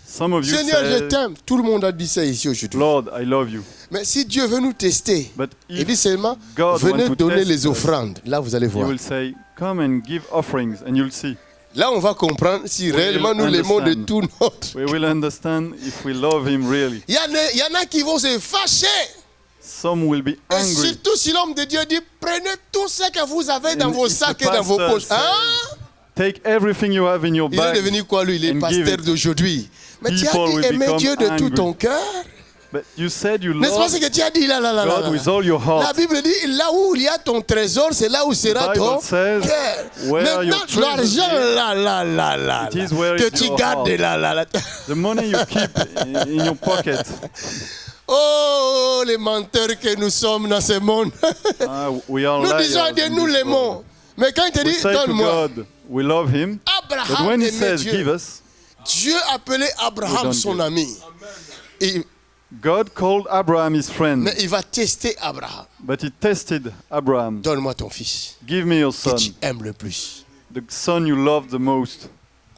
Some of you Seigneur, je say, t'aime. Tout le monde a dit ça ici aujourd'hui. Lord, I love you. Mais si Dieu veut nous tester, But il if dit seulement, God venez want to donner test les us, offrandes. Là, vous allez He voir. will say, come and give offerings and you'll see. Là, on va comprendre si We réellement nous will l'aimons de understand. tout notre. We will understand if we love Him really. Il y en a qui vont se fâcher. Some will be Et angry. surtout si l'homme de Dieu dit, prenez tout ce que vous avez dans And vos if sacs the et dans vos pastor poches. says, Hein? Take everything you have in your Il est bag. devenu quoi lui? Il est and pasteur give it. d'aujourd'hui. Mais tu as People dit will aimer become Dieu de tout angry. ton cœur. But you said you N'est-ce pas love ce que tu as dit là, là, là, là, God là. with all your La heart. Bible dit, là où il y a ton trésor, c'est là où sera The Bible ton says, cœur. where Maintenant, your treasure l'argent is, là, là, là, là, it is where que is tu your gardes heart. là, là, là. The money you keep in your pocket. Oh, les menteurs que nous sommes dans ce monde. We are Nous liars disons à Dieu, in nous this l'aimons. world. Mais quand il te We dit, say to donne-moi, God, we love Him. But Abraham when He aimait says, Dieu. give us, Dieu appelait We Abraham don't son give. ami. Et God called Abraham his friend, Mais il va tester Abraham. but he tested Abraham. Donne-moi ton fils Give me your que son, tu aimes le plus. the son you love the most.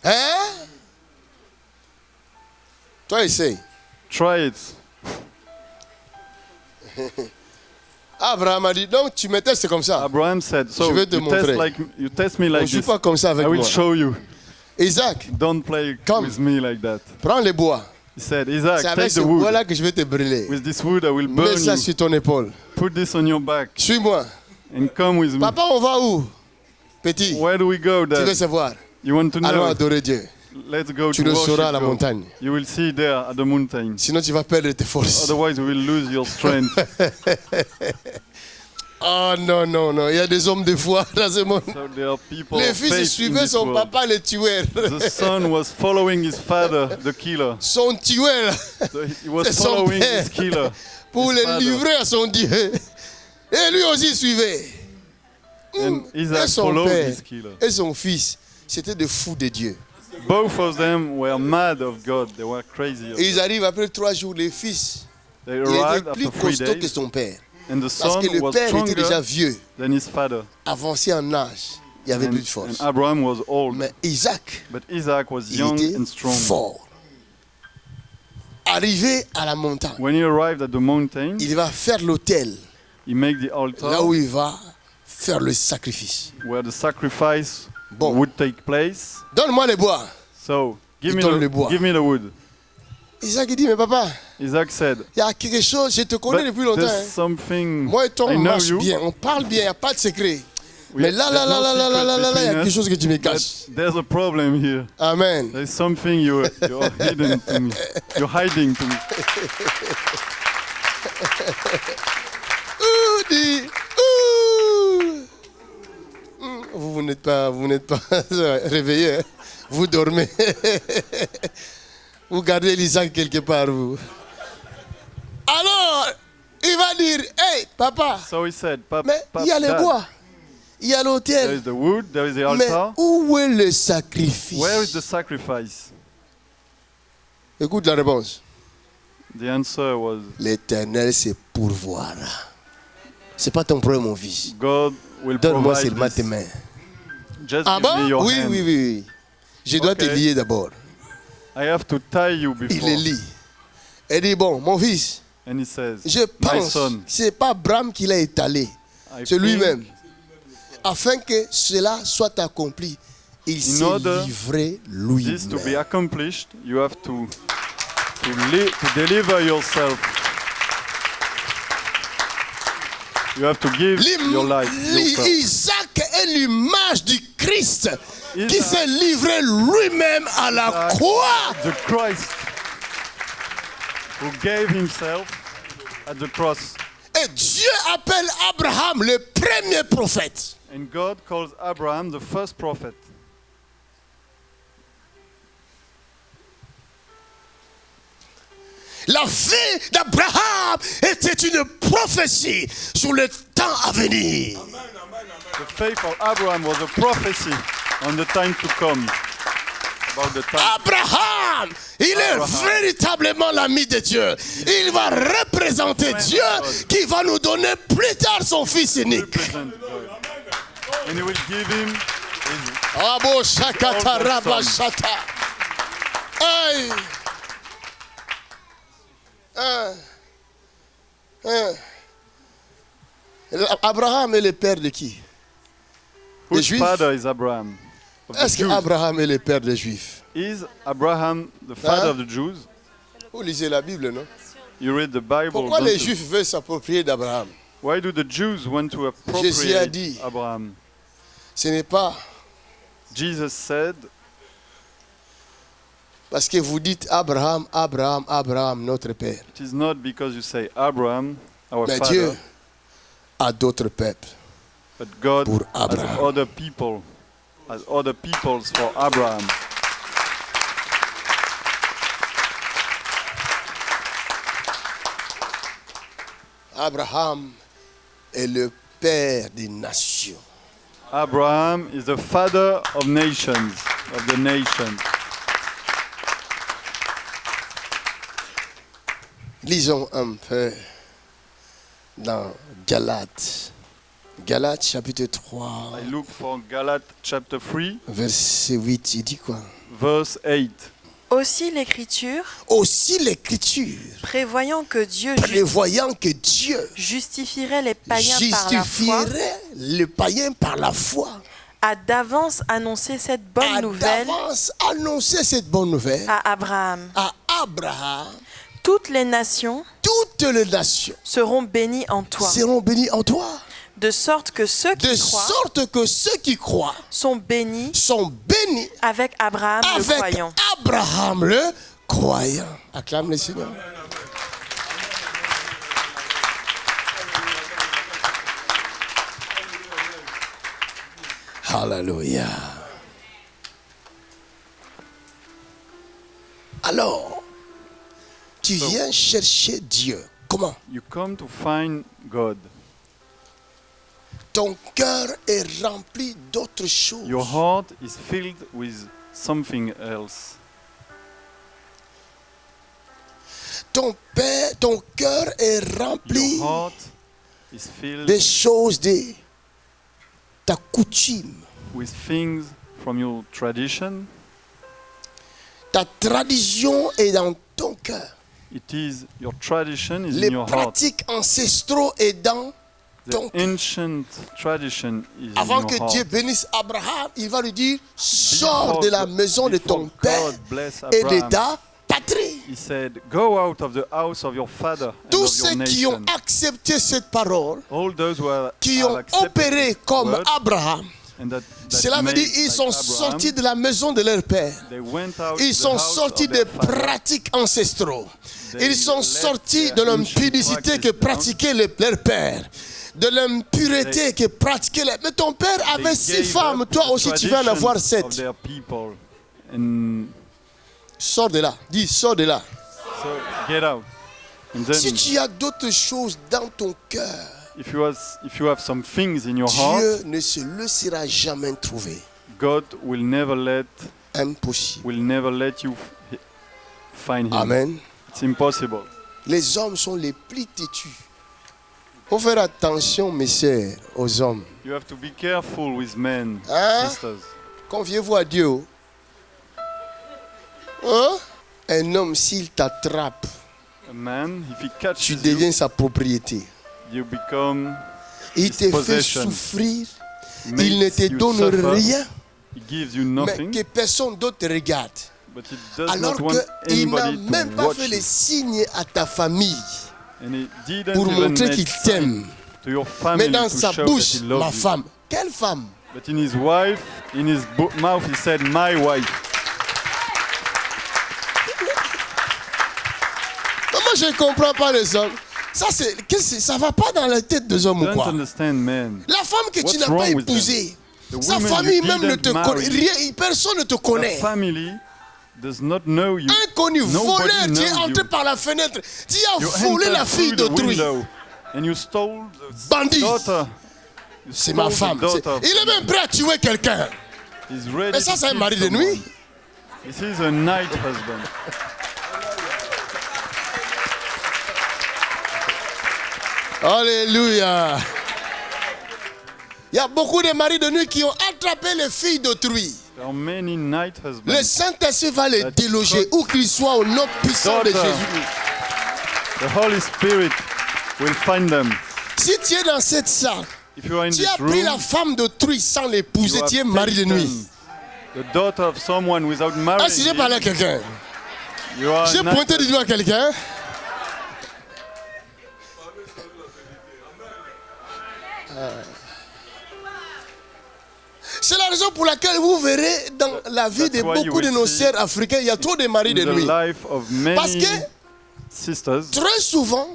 Hein? Toi, essaye. Try it. Abraham a dit, donc tu me testes comme ça. Abraham said, so Je vais te montrer. you test me On ne like joue this. pas comme ça avec I will moi. show you. Isaac, Don't play Come. with me like that. prends les bois. He said, Isaac, C'est avec take ce the wood. bois-là que je vais te brûler. With this wood, I will burn Mets ça you. sur ton épaule. Put this on your back Suis-moi. and come with me. Papa, on va où? Petit, Where do we go, tu veux Dad? savoir? You want to Allons know? adorer Dieu. Let's go Tu to le sauras à la worship God. montagne. You will see there at the mountain. Sinon, tu vas perdre tes forces. Otherwise, we will lose your strength. Oh non, non, non. Il y a des hommes de foi dans ce monde. So there are people Les of fils faith in suivaient this son world. papa, le tueur. The son was following his father, the killer. Son tueur. So he was C'est son following père. his killer. Pour his le father. livrer à son Dieu. Et lui aussi suivait. And Et Isaac son followed père his killer. et son fils, c'était des fous de Dieu. Both of them were mad of God. They were crazy. Et ils arrivent après 3 jours, les fils. They Il arrived était plus after 3 costaud que days, son père. and the Parce son que le was père était déjà stronger vieux, than his father. avancé en âge. Il n'y avait plus de And force. Abraham was old, Mais Isaac, but Isaac was il young était and strong. fort. Arrivé à la montagne, When he arrived at the mountain, il va faire l'autel, he made the là altar où il va faire le sacrifice. where the sacrifice Bon. would take place. Donne-moi les bois. So Il donne le bois. give me the wood. Isaac il dit, mais papa, Isaac said, il y a quelque chose, je te connais but depuis longtemps. there's Hein. something, Moi et toi, I on know marche you. bien, on parle bien, il n'y a pas de secret. We- Mais là, there's no il y a secret quelque between chose que tu me us, caches. but there's a problem here. Amen. There's something you're hidden to me. You're hiding to me. Ouh, dis, ouh. Vous n'êtes pas réveillé, hein. Vous dormez. Vous gardez l'Isaac quelque part, vous. Alors, il va dire, hey, papa, So he said, mais il y a les Dad, bois, il y a there l'autel, is the wood, there is the mais altar. où est le sacrifice? Where is the sacrifice? Écoute la réponse. The answer was, L'Éternel se pourvoira. C'est pas ton problème, mon fils. God will Donne-moi provide seulement tes this. mains. Just Ah give me bon? your Oui, hand. oui, oui. Je dois te Okay. lier d'abord. I have to tie you Il before. les lie. Et dit, bon, mon fils, And he says, je my pense son, que ce n'est pas Abraham qui l'a étalé, I c'est lui-même. think Afin que cela soit accompli, il s'est order livré this to be lui-même. accomplished, you have to deliver yourself. You have to give your life. Yourself. Isaac est l'image du Christ qui Isaac. s'est livré lui-même à la Isaac. croix. The Christ who gave himself at the cross. Et Dieu appelle Abraham le premier prophète. And God calls Abraham the first prophet. La vie d'Abraham était une prophétie sur le temps à venir. The faith of Abraham was a prophecy on the time to come. About the time. Abraham, il est Abraham. véritablement l'ami de Dieu. Il va représenter Friend Dieu of God. qui va nous donner plus tard son fils unique. Represent God. And he will give him his Abo shakata All the raba son. shata. Aïe. Abraham est le père de qui? Les whose Juifs? father is Abraham? Of the Est-ce que Jews. Abraham est le père des Juifs? Is Abraham the father Hein? of the Jews? Vous lisez la Bible, non? You read the Bible. Pourquoi don't les you? Juifs veulent s'approprier d'Abraham? Why do the Jews want to Jésus a appropriate dit. Abraham? Ce n'est pas Jesus said, parce que vous dites Abraham, Abraham, Abraham, notre père. it is not because you say Abraham, our Mais father, Dieu a d'autres peuples. but God pour has Abraham. other people, has other peoples for Abraham. Abraham est le père des nations. Abraham is the father of nations, of the nations. Lisons un peu dans Galates. Galates chapitre 3. I look for Galates chapter 3, Verset 8, il dit quoi? verse 8. Aussi l'Écriture, Aussi l'Écriture, prévoyant que Dieu prévoyant que Dieu justifierait les païens par la foi, justifierait le païen par la foi, a d'avance annoncé cette bonne a nouvelle d'avance annoncé cette bonne nouvelle à Abraham. à Abraham. Toutes les nations Toutes les nations seront bénies en toi, seront bénies en toi, de sorte que ceux de qui croient sorte que ceux qui croient sont bénis sont bénis avec Abraham le avec croyant. Abraham le croyant. Acclame le Seigneur. Alléluia. Alors, tu viens chercher Dieu. Comment? You come to find God. Ton cœur est rempli d'autres choses. Your heart is filled with something else. Ton cœur est rempli Your heart is filled des choses de ta coutume. with things from your tradition. Ta tradition est dans ton cœur. It is your tradition is Les in your heart. pratiques ancestraux est dans ton The cœur. ancient tradition is Avant in que your Dieu heart. bénisse Abraham, il va lui dire, sors Before de la God- maison de ton before père God bless et de Abraham, ta patrie. He said, "Go out of the house of your father and Tous of your ceux qui ont nation." accepté cette parole, All those who are qui have ont accepted opéré comme word Abraham, and that cela veut made dire qu'ils like sont Abraham, sortis de la maison de leur père. they went out Ils to the sont house sortis of des their father. pratiques ancestraux. They Ils sont left sortis their de ancient l'impudicité que practices pratiquait leur père. De l'impureté que pratiquait leur... Mais ton père They avait 6 gave femmes, up toi the aussi tu vas en avoir traditions 7. of their people. And Sors de là, dis sors de là. so get out. And then, Si tu as d'autres choses dans ton cœur, if you have some things in your heart, Dieu ne se laissera jamais trouver. God will never let Impossible. you find Him. Amen. It's impossible. Les hommes sont les plus têtus. Il faut faire attention, mes sœurs, aux hommes. You have to be careful with men, Hein? sisters. Confiez-vous à Dieu. Hein? Un homme, s'il t'attrape, A man, if he tu catches deviens sa propriété. you become Il his te fait possession. souffrir, Makes il ne te you donne suffer. rien, He gives you mais nothing, que personne d'autre te regarde. but he does Alors not want qu'il n'a anybody même to pas watch fait les you. signes à ta famille And he didn't pour even montrer make qu'il sign t'aime. to your Mais family dans to sa show bouche, that he loves ma you. femme. Quelle femme? But in his mouth, he said, "My wife." Moi, je ne comprends pas les hommes. Ça va pas dans la tête des hommes ou Don't quoi? understand, man. La femme que tu What's n'as pas wrong with épousée, The sa woman famille you même ne te didn't connaît, marry, rien, personne ne te Your connaît. family does not know you. Inconnu, Nobody voleur, tu es knows entré you. par la fenêtre, tu as You volé entered la fille through the d'autrui. window and you stole the Bandit. daughter. You C'est stole ma the femme. daughter of Il est même prêt à tuer quelqu'un. He's ready Mais ça, to c'est un kill mari de someone. nuit. This is a night husband. Alléluia. Il y a beaucoup de maris de nuit qui ont attrapé les filles d'autrui. There are many night husbands. Le Saint-Esprit va les That déloger, cut où qu'ils soient, au nom puissant de daughter. Jésus. The Holy Spirit will find them. Si tu es dans cette salle, If you are in tu this as pris room, la femme d'autrui sans you l'épouser, have tu es mari de taken nuit. the daughter of someone without Ah, marrying si j'ai parlé à him, quelqu'un, you are j'ai a night pointé du doigt à quelqu'un. C'est la raison pour laquelle vous verrez dans la vie de That's why you beaucoup de will nos see sœurs africaines, il y a trop de maris de in the nuit. life of Parce many que sisters. très souvent,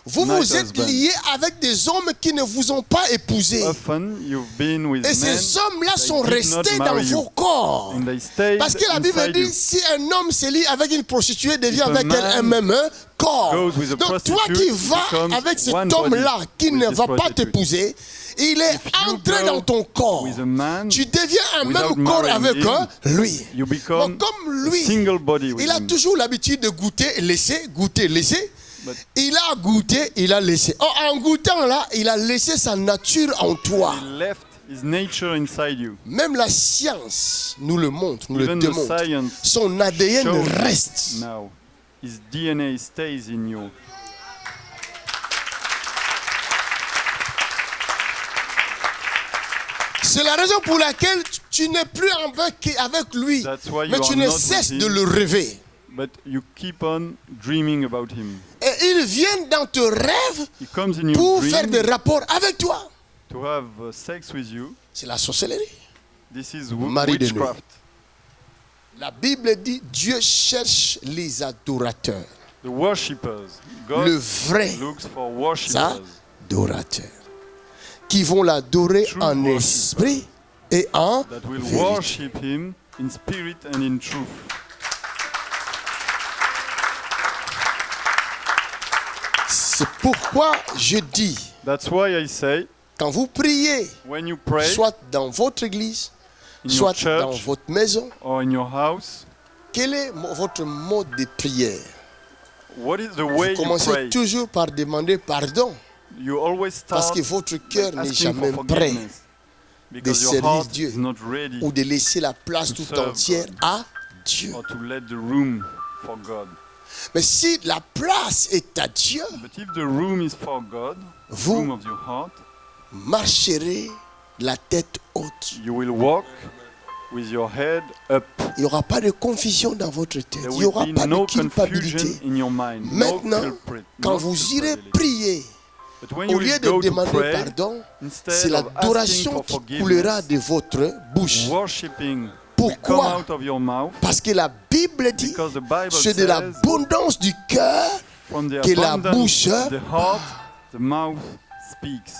vous Night vous êtes husband. liés avec des hommes qui ne vous ont pas épousé. Often you've been with Et men ces hommes-là that sont did not restés dans marry you, vos corps. and they stayed Parce que la Bible inside dit, you. si un homme se lie avec une prostituée, devient If a avec elle un man même corps. goes with a Donc toi prostitute, qui he vas becomes avec cet one homme-là body qui with ne this va pas prostitute. t'épouser, il est If you entré go dans ton corps. with a man, Tu deviens un without même corps marrying avec him, lui. you become Donc comme a lui, single body with il a him. toujours l'habitude de goûter, laisser, goûter, laisser. Il a goûté, il a laissé. Oh, en goûtant là, il a laissé sa nature en toi. He left his nature inside you. Même la science nous le montre, nous Even le the démontre. science Son ADN shows reste. now. His DNA stays in you. C'est la raison pour laquelle tu n'es plus avec lui, That's why you mais tu are ne not cesses with de him, le rêver. but you keep on dreaming about him. Et il vient dans tes rêves He comes in your pour faire des dream rapports avec toi. to have sex with you. C'est la sorcellerie. This is Mari de nuit. witchcraft. La Bible dit Dieu cherche les adorateurs. The worshippers. God Le vrai looks for worshippers. adorateur. Qui vont l'adorer True en worshippers. esprit et en That will vérité. worship him in spirit and in truth. C'est pourquoi je dis, That's why I say, quand vous priez, when you pray, soit dans votre église, in your soit church dans votre maison, or in your house, quel est votre mode de prière? what is the Vous way you commencez pray? toujours par demander pardon, You always parce start que votre cœur by n'est asking jamais for prêt forgiveness de because your servir heart Dieu is not ready ou de laisser la place to tout serve entière God. à Dieu. or to let the room for God. Mais si la place est à Dieu, But if the room is for God, the Vous- room of your heart, marcherez la tête haute. you will walk with your head up. Il n'y aura pas de confusion dans votre tête. There Il n'y will aura be pas de no confusion culpabilité. in your mind. Maintenant, no culprit, quand no vous irez culpability. prier, But when au you lieu will de go to demander pray, pardon, c'est instead of asking l'adoration for qui coulera forgiveness, de votre bouche. worshiping will come Pourquoi? out of your mouth, Parce que la Bible dit, because the Bible c'est de says, l'abondance du cœur from the que la abundance bouche of the heart, the mouth speaks.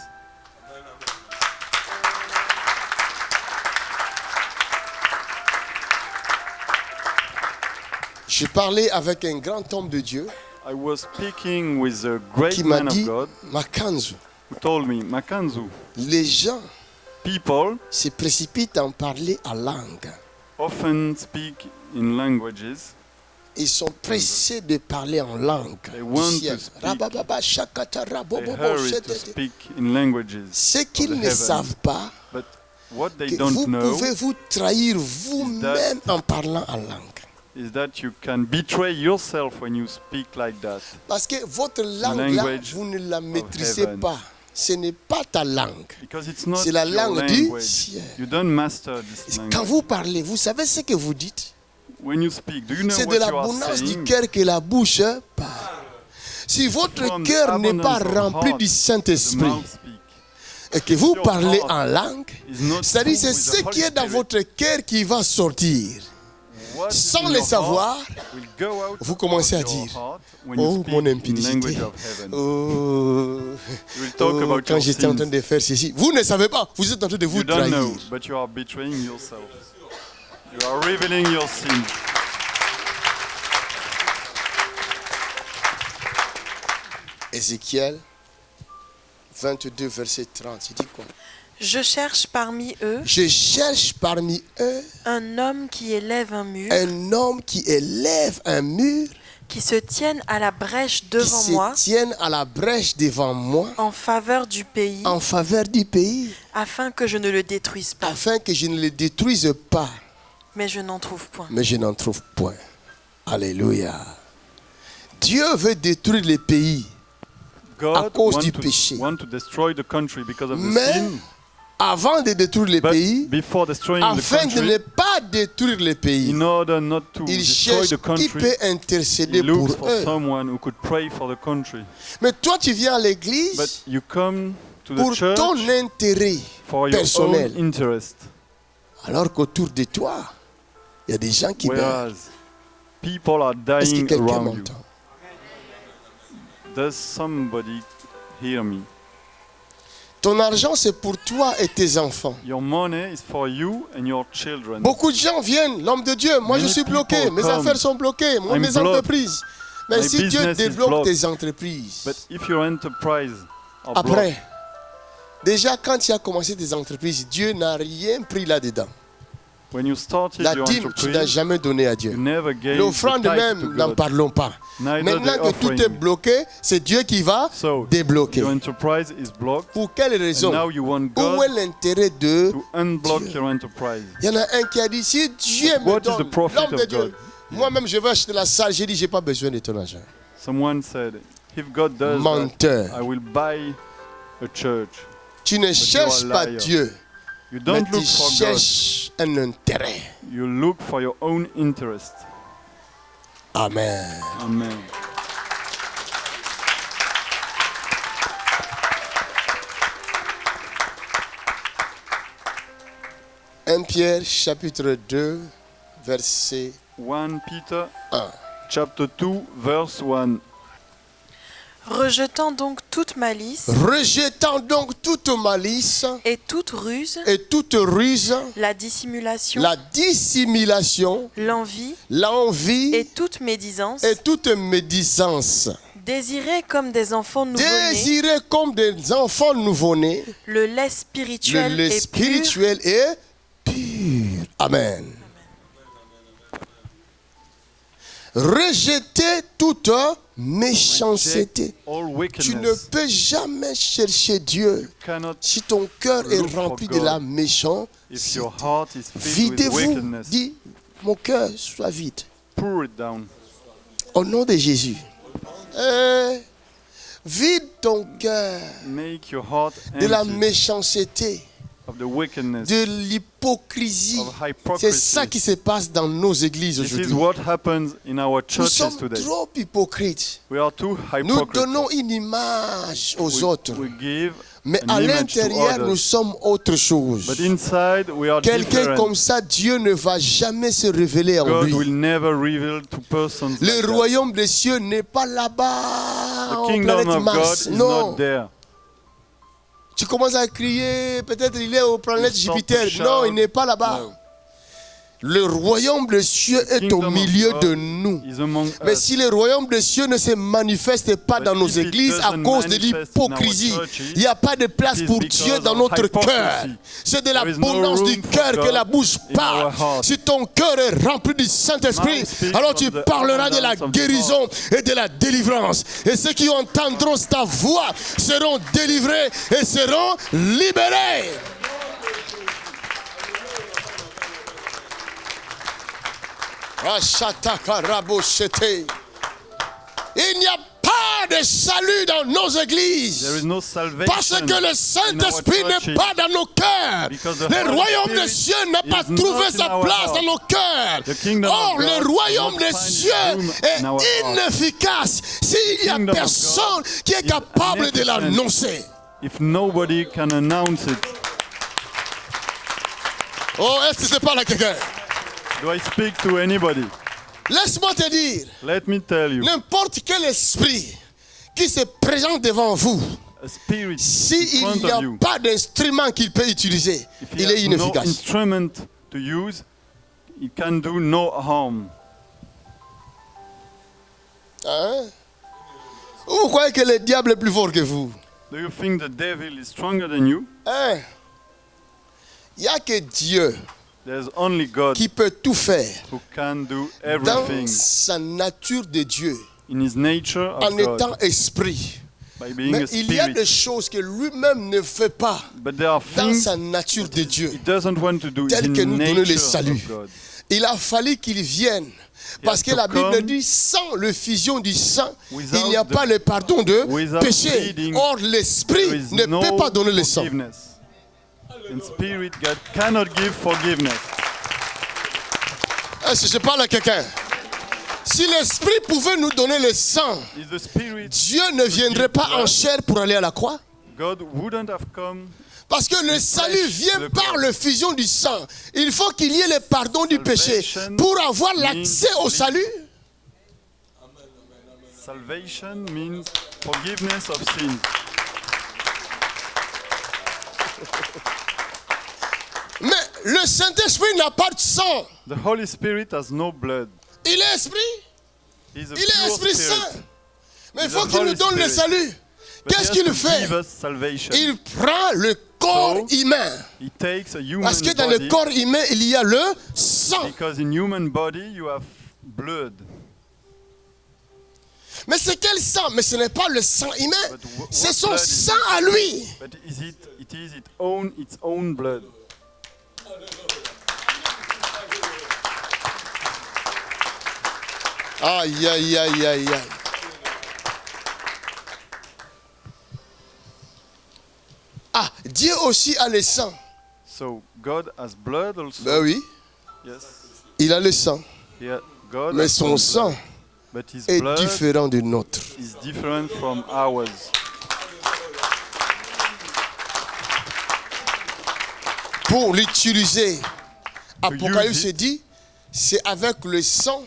Je parlais avec un grand homme de Dieu I was speaking with a great qui m'a man of dit, God Makanzu, who told me, Makanzu, les gens people se précipitent à en parler en langue. often speak in languages. Ils sont pressés de parler en langue. They du want ciel. to speak. Rabababa, shakata, They rabobobo, hurry to shetete. speak in languages. Ce qu'ils of the ne heavens. savent pas, But what they que don't vous know pouvez vous trahir vous-même en parlant en langue. is that you can betray yourself when you speak like that. Parce que votre langue, là, Language vous ne la maîtrisez heaven. pas. Ce n'est pas ta langue. Because it's not C'est la your langue du language. ciel. You don't master this Quand language. vous parlez, vous savez ce que vous dites? When you speak, do you know C'est de what you are l'abondance du saying? cœur que la bouche parle. Si votre From the cœur n'est pas abundance of rempli heart, du the Saint-Esprit mouth speaks. et que vous Your parlez heart en langue, is not c'est-à-dire full c'est with ce the qui est Holy dans Spirit. votre cœur qui va sortir. What is Sans in le your savoir, heart will go out vous of commencez à your dire, heart when you oh speak mon in impudicité, language of heaven. oh, You will talk oh, about quand your j'étais en sins. train de faire ceci. Vous ne savez pas, vous êtes en train de vous You don't trahir. know, but you are betraying yourself. You are revealing your sins. Ézéchiel 22, verset 30, il dit quoi? Je cherche parmi eux Je cherche parmi eux un homme qui élève un mur, un homme qui élève un mur, qui se tienne à la brèche qui devant moi se tienne à la brèche devant moi en faveur du pays, en faveur du pays, afin que je ne le détruise pas. afin que je ne le détruise pas. Mais je n'en trouve point. Mais je n'en trouve point. Alléluia. Dieu veut détruire les pays. God cause want du to, péché. want to destroy the country because of the Mais sin. avant de détruire les But pays, before destroying the afin de ne country, pas détruire les pays, in order not to il destroy cherche the qui country, peut intercéder he pour looks for eux. someone who could pray for the country. Mais toi, tu viens à But l'église you come to the pour church ton intérêt for your personnel, own interest, alors qu'autour de toi, il y a des gens qui meurent. whereas people are Est-ce que dying quelqu'un around you. m'entend? Does somebody hear me? Ton argent, c'est pour toi et tes enfants. Your money is for you and your children. Beaucoup de gens viennent, l'homme de Dieu, moi je Many suis bloqué, people mes come. affaires sont bloquées, moi, I'm mes blocked. entreprises. Mais My si Dieu business is développe blocked. tes entreprises, But if your enterprise are après, blocked, déjà quand tu as commencé tes entreprises, Dieu n'a rien pris là-dedans. When you started La your dîme, tu n'as enterprise, jamais donné à you Dieu. never gave the L'offrande tithe to même, n'en God. parlons pas. Neither Maintenant the que tout offering. est bloqué, c'est Dieu qui va So, débloquer. your enterprise is blocked, Pour quelle raison? and now you want Où God est l'intérêt de to unblock Dieu. your enterprise. Il y en a un qui a dit, si Dieu me What is the donne, profit l'homme de of Dieu, God? moi-même je vais acheter la salle, j'ai dit, j'ai pas besoin de ton argent. Someone said, if God does Menteur. that, I will buy a church. Tu ne you cherches are pas liar. Dieu, You mais don't tu look for God. cherches un intérêt. You look for your own interest. Amen. Amen. Pierre chapitre 2, verset 1 Peter 1. chapter 2 verse 1. Rejetant donc toute malice Rejetant donc toute malice et toute ruse, et toute ruse, la dissimulation, la dissimulation, l'envie l'envie et toute médisance, et toute médisance. désirez comme des enfants nouveau-nés Désirez comme des enfants nouveau-nés, le lait spirituel, le lait et spirituel est pur. Amen. Rejetez toute méchanceté. All Tu ne wickedness. peux jamais chercher Dieu You cannot, si ton cœur est look for rempli de God la if méchanceté. your heart is filled with Videz-vous, wickedness. dis, mon cœur soit vide. Pour it down. Au nom de Jésus. Vide ton cœur Make your heart de la empty méchanceté, of the wickedness, de l'hypocrisie. of C'est hypocrisy. ça qui se passe dans nos églises This is aujourd'hui. what happens in our Nous churches sommes today. trop hypocrites. We are too Nous hypocrites. donnons une image aux autres. We give Mais an à image to l'intérieur, nous others. sommes autre chose. But inside, we are Quelqu'un different. comme ça, Dieu ne va jamais se révéler en God lui. will never reveal to persons Le like that. royaume des cieux n'est pas là-bas, The en kingdom planète of God Mars. is Non. not there. Tu commences à crier, peut-être il est au planète You start Jupiter. to shout. Non, il n'est pas là-bas. No. Le royaume des cieux est au Kingdom of milieu God de nous. is among Mais us. si le royaume des cieux ne se manifeste pas But dans nos if it églises à doesn't cause de manifest in l'hypocrisie, our churches, il n'y a pas de place it is pour because Dieu dans of notre hypocrisy. cœur. C'est de There is no l'abondance room du for cœur que God la bouche in parle. our heart. Si ton cœur est rempli du Saint-Esprit, Mouth speaks alors tu from the parleras de la abundance of the guérison et de la délivrance. Et ceux qui entendront ta voix seront délivrés et seront libérés. Il n'y a pas de salut dans nos églises. There is no salvation Parce que le in our Saint-Esprit churches. n'est pas dans nos cœurs. Because the Le Holy royaume Spirit des cieux n'a pas is trouvé not in sa our place heart. dans nos cœurs. The kingdom of Or, God le royaume does des not find cieux room est in our heart. inefficace s'il n'y a Kingdom of personne God qui est is capable de inefficient. l'annoncer. If nobody can announce it, Oh, est-ce que c'est pas là quelqu'un? do I speak to anybody? Laisse-moi te dire, Let me tell you, n'importe quel esprit qui se présente devant vous, a spirit in s'il front n'y a of you, pas d'instrument qu'il peut utiliser, if il he est has no inefficace. instrument to use, he can do no harm. Hein? Vous croyez que le diable est plus fort que vous? Do you think the devil is stronger than you? Hein? Il n'y a que Dieu There's only God qui peut tout faire who can do dans everything sa nature de Dieu, in his nature en of God, étant esprit. by being Mais a il y a des spirit. choses que lui-même ne fait pas But there are dans things sa nature de Dieu. he doesn't want to do Tel in que the nous donner le nature salut. of God. Il a fallu qu'il vienne. Parce que to la Bible come dit, sans le fusion du sang, without il n'y a the- pas le pardon de without péché. bleeding, Or, l'Esprit There is ne no peut pas donner le sang. forgiveness. In spirit, God cannot give forgiveness. Est-ce que je parle à quelqu'un? Si l'Esprit pouvait nous donner le sang, If the spirit, Dieu ne viendrait pas en chair pour aller à la croix. God wouldn't have come. Parce que le salut vient par la fusion du sang. Il faut qu'il y ait le pardon du péché Salvation pour avoir l'accès au means- salut. Salvation means forgiveness of sins. Mais le Saint-Esprit n'a pas de sang. The Holy Spirit has no blood. Il est esprit. He's a Il est pure Esprit spirit. Saint. Mais il He's faut a qu'il nous Holy donne le Spirit. salut. But Qu'est-ce he has qu'il to fait? give us salvation. Il prend le corps So, humain. He takes a human Parce que dans le body, corps humain, il y a le sang. because in human body you have blood. Mais c'est quel sang? Mais ce n'est pas le sang humain. But C'est what son blood is sang it? à lui. But it is its own blood. Aïe, aïe, aïe, aïe, aïe. Ah, Dieu aussi a le sang. So God has blood also. Ben oui, Yes. il a le sang. God Mais has son some sang blood, but his est blood différent du nôtre. is different from ours. Pour l'utiliser, Apocalypse use it. dit, c'est avec le sang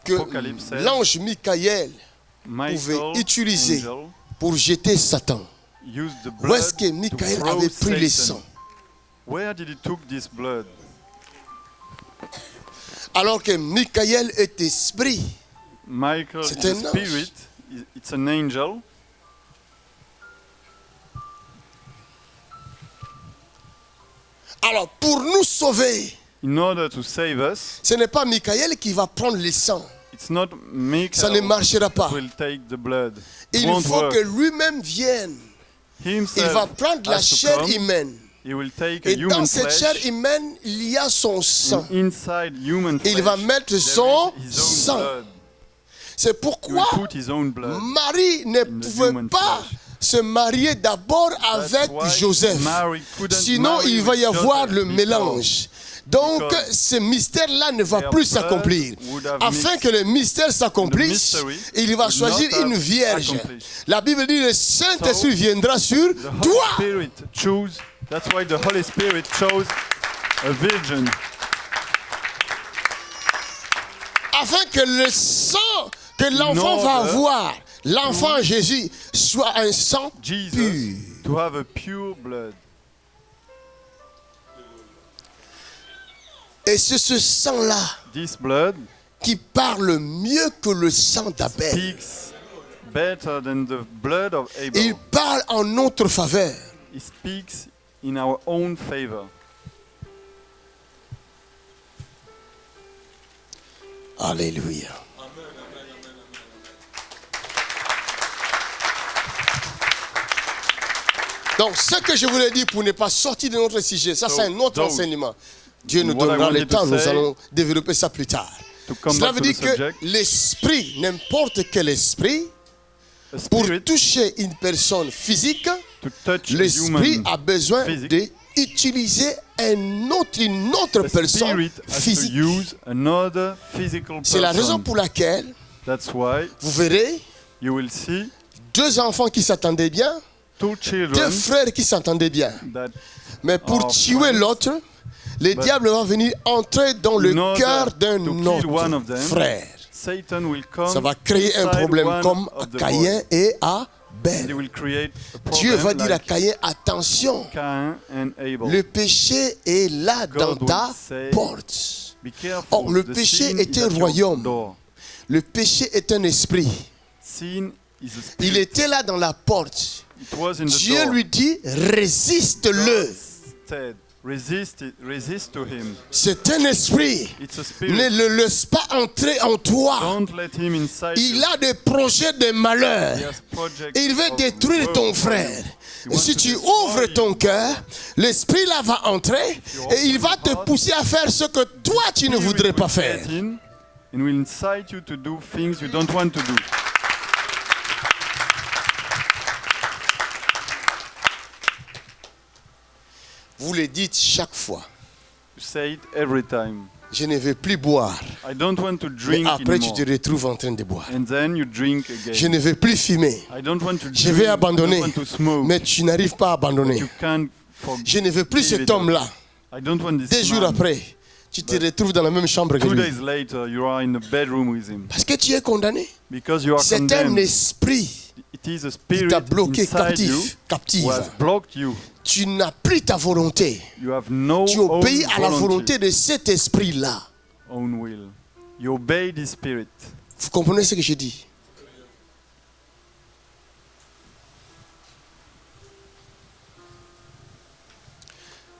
que Apocalypse says, l'ange Michael pouvait Michael, utiliser angel, pour jeter Satan. used the Où est-ce blood que Michael to throw avait pris le Satan. sang? Where did he took this blood? Alors que Michael est esprit. Michael C'est is un a ange. spirit. It's an angel. Alors pour nous sauver, In order to save us, ce n'est pas Michael qui va prendre le sang. it's not Michael Ça ne marchera pas. who will take the blood. It Il won't faut work. que lui-même vienne. Il Himself va prendre la has to chair come. humaine. He will take a Et dans human cette flesh. chair humaine, il y a son sang. And inside human flesh, Il va mettre there son is his own sang. blood. C'est He will pourquoi put his own blood. Marie ne in the pouvait human pas flesh. se marier d'abord That's avec why Joseph. Mary couldn't Sinon, marry il va y with avoir Joseph le before. mélange. Donc, Because ce mystère-là ne va their plus blood s'accomplir. would have Afin mixed. que le mystère s'accomplisse, mystery il va would choisir not have une vierge. accomplished. La Bible dit, le Saint-Esprit So, viendra sur The Holy toi. Spirit chose. That's why the Holy Spirit chose a virgin. Afin que le sang que l'enfant va order avoir, l'enfant Jésus, soit un sang Jesus pur. to have a pure blood. Et c'est ce sang-là This blood qui parle mieux que le sang d'Abel. speaks better than the blood of Abel. Il parle en notre faveur. It speaks in our own favor. Alléluia. Donc, ce que je voulais dire pour ne pas sortir de notre sujet, ça c'est un autre So, enseignement. Dieu nous what I donnera le wanted to temps, nous say, allons développer ça plus tard. To come Cela back veut to dire the que subject, l'esprit, n'importe quel esprit, a pour spirit toucher une personne physique, to touch a l'esprit human a besoin physique. d'utiliser une autre a personne spirit has to physique. use another physical C'est la raison person. pour laquelle That's why vous verrez you will see deux enfants qui s'attendaient bien, two deux children frères qui s'entendaient bien. that Mais pour are tuer friends, l'autre, le but diable va venir entrer dans le in order cœur d'un to kill one of autre them, frère. Satan will come Ça va créer un inside problème one comme of à the Caïn boys. et à And Abel. they will create a Dieu va problem dire à like Caïn, attention, Cain and Abel. le péché est là dans God ta will say, porte. Be careful, Or, le the péché sin est is un at your royaume. door. Le péché est un esprit. Sin is a Il spirit. était là dans la porte. It was in the Dieu door. lui dit, résiste-le. God said, resist to him. C'est un esprit. It's a spirit. Ne le laisse pas entrer en toi. Don't let him inside Il you. a des projets de malheur. He has projects Il veut of détruire woe ton for frère. you. He Et wants si to tu destroy ouvres ton you. cœur, l'esprit là va entrer et il va te pousser à faire ce que toi tu ne Spirit voudrais will pas faire. get in and will incite you to do things you don't want to do. Vous le dites chaque fois. You say it every time. Je ne veux plus boire. I don't want to Mais drink après tu anymore. te retrouves en train de boire. And then you drink again. Je ne veux plus fumer. I don't want to Je drink. vais I abandonner. don't want to smoke. Mais tu n'arrives pas à abandonner. You can't forgive Je ne veux plus cet it. homme-là. I don't want this 2 jours man. après, tu te retrouves dans la même chambre que 2 lui. days later, you are in the bedroom with him. Parce que tu es condamné. Because you are C'est un condemned. esprit It is a qui spirit t'a bloqué inside you captive. who has blocked you. Tu n'as plus ta volonté. You have no Tu obéis à la own volonté de cet esprit-là. own will. You obey the spirit. Vous comprenez ce que je dis?